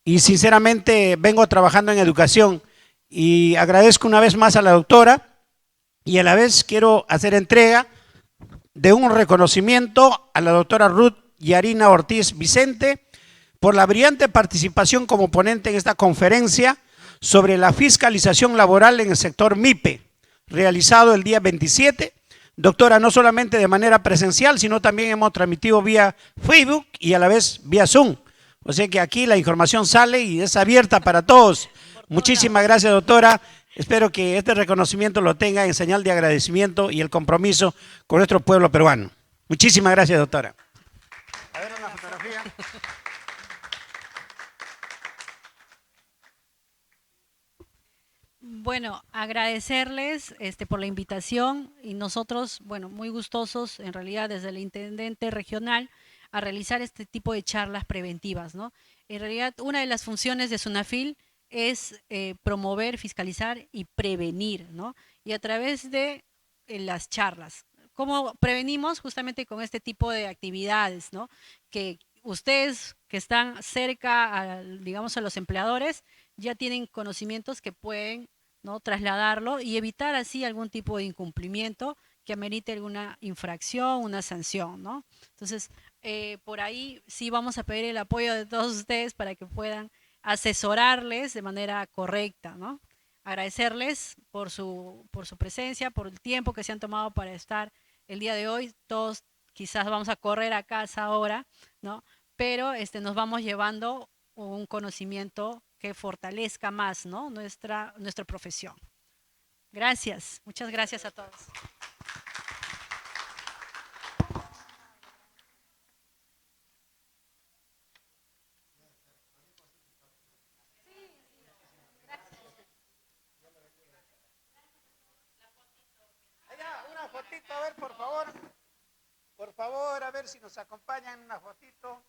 y sinceramente vengo trabajando en educación y agradezco una vez más a la doctora y a la vez quiero hacer entrega de un reconocimiento a la doctora Ruth Yarina Ortiz Vicente por la brillante participación como ponente en esta conferencia sobre la fiscalización laboral en el sector MIPE, realizado el día 27. Doctora, no solamente de manera presencial, sino también hemos transmitido vía Facebook y a la vez vía Zoom. O sea que aquí la información sale y es abierta para todos. Muchísimas gracias, doctora. Espero que este reconocimiento lo tenga en señal de agradecimiento y el compromiso con nuestro pueblo peruano. Muchísimas gracias, doctora. A ver una fotografía. Bueno, agradecerles por la invitación y nosotros, bueno, muy gustosos en realidad desde el intendente regional a realizar este tipo de charlas preventivas, ¿no? En realidad, una de las funciones de SUNAFIL es promover, fiscalizar y prevenir, ¿no? Y a través de las charlas. ¿Cómo prevenimos? Justamente con este tipo de actividades, ¿no? Que ustedes que están cerca, digamos, a los empleadores, ya tienen conocimientos que pueden, ¿no?, trasladarlo y evitar así algún tipo de incumplimiento que amerite alguna infracción, una sanción, ¿no? Entonces, por ahí sí vamos a pedir el apoyo de todos ustedes para que puedan asesorarles de manera correcta, ¿no? Agradecerles por su presencia, por el tiempo que se han tomado para estar el día de hoy. Todos quizás vamos a correr a casa ahora, ¿no? Pero nos vamos llevando un conocimiento que fortalezca más, ¿no?, nuestra profesión. Gracias, muchas gracias a todos. Una fotito, a ver, por favor. Por favor, a ver si nos acompañan una fotito.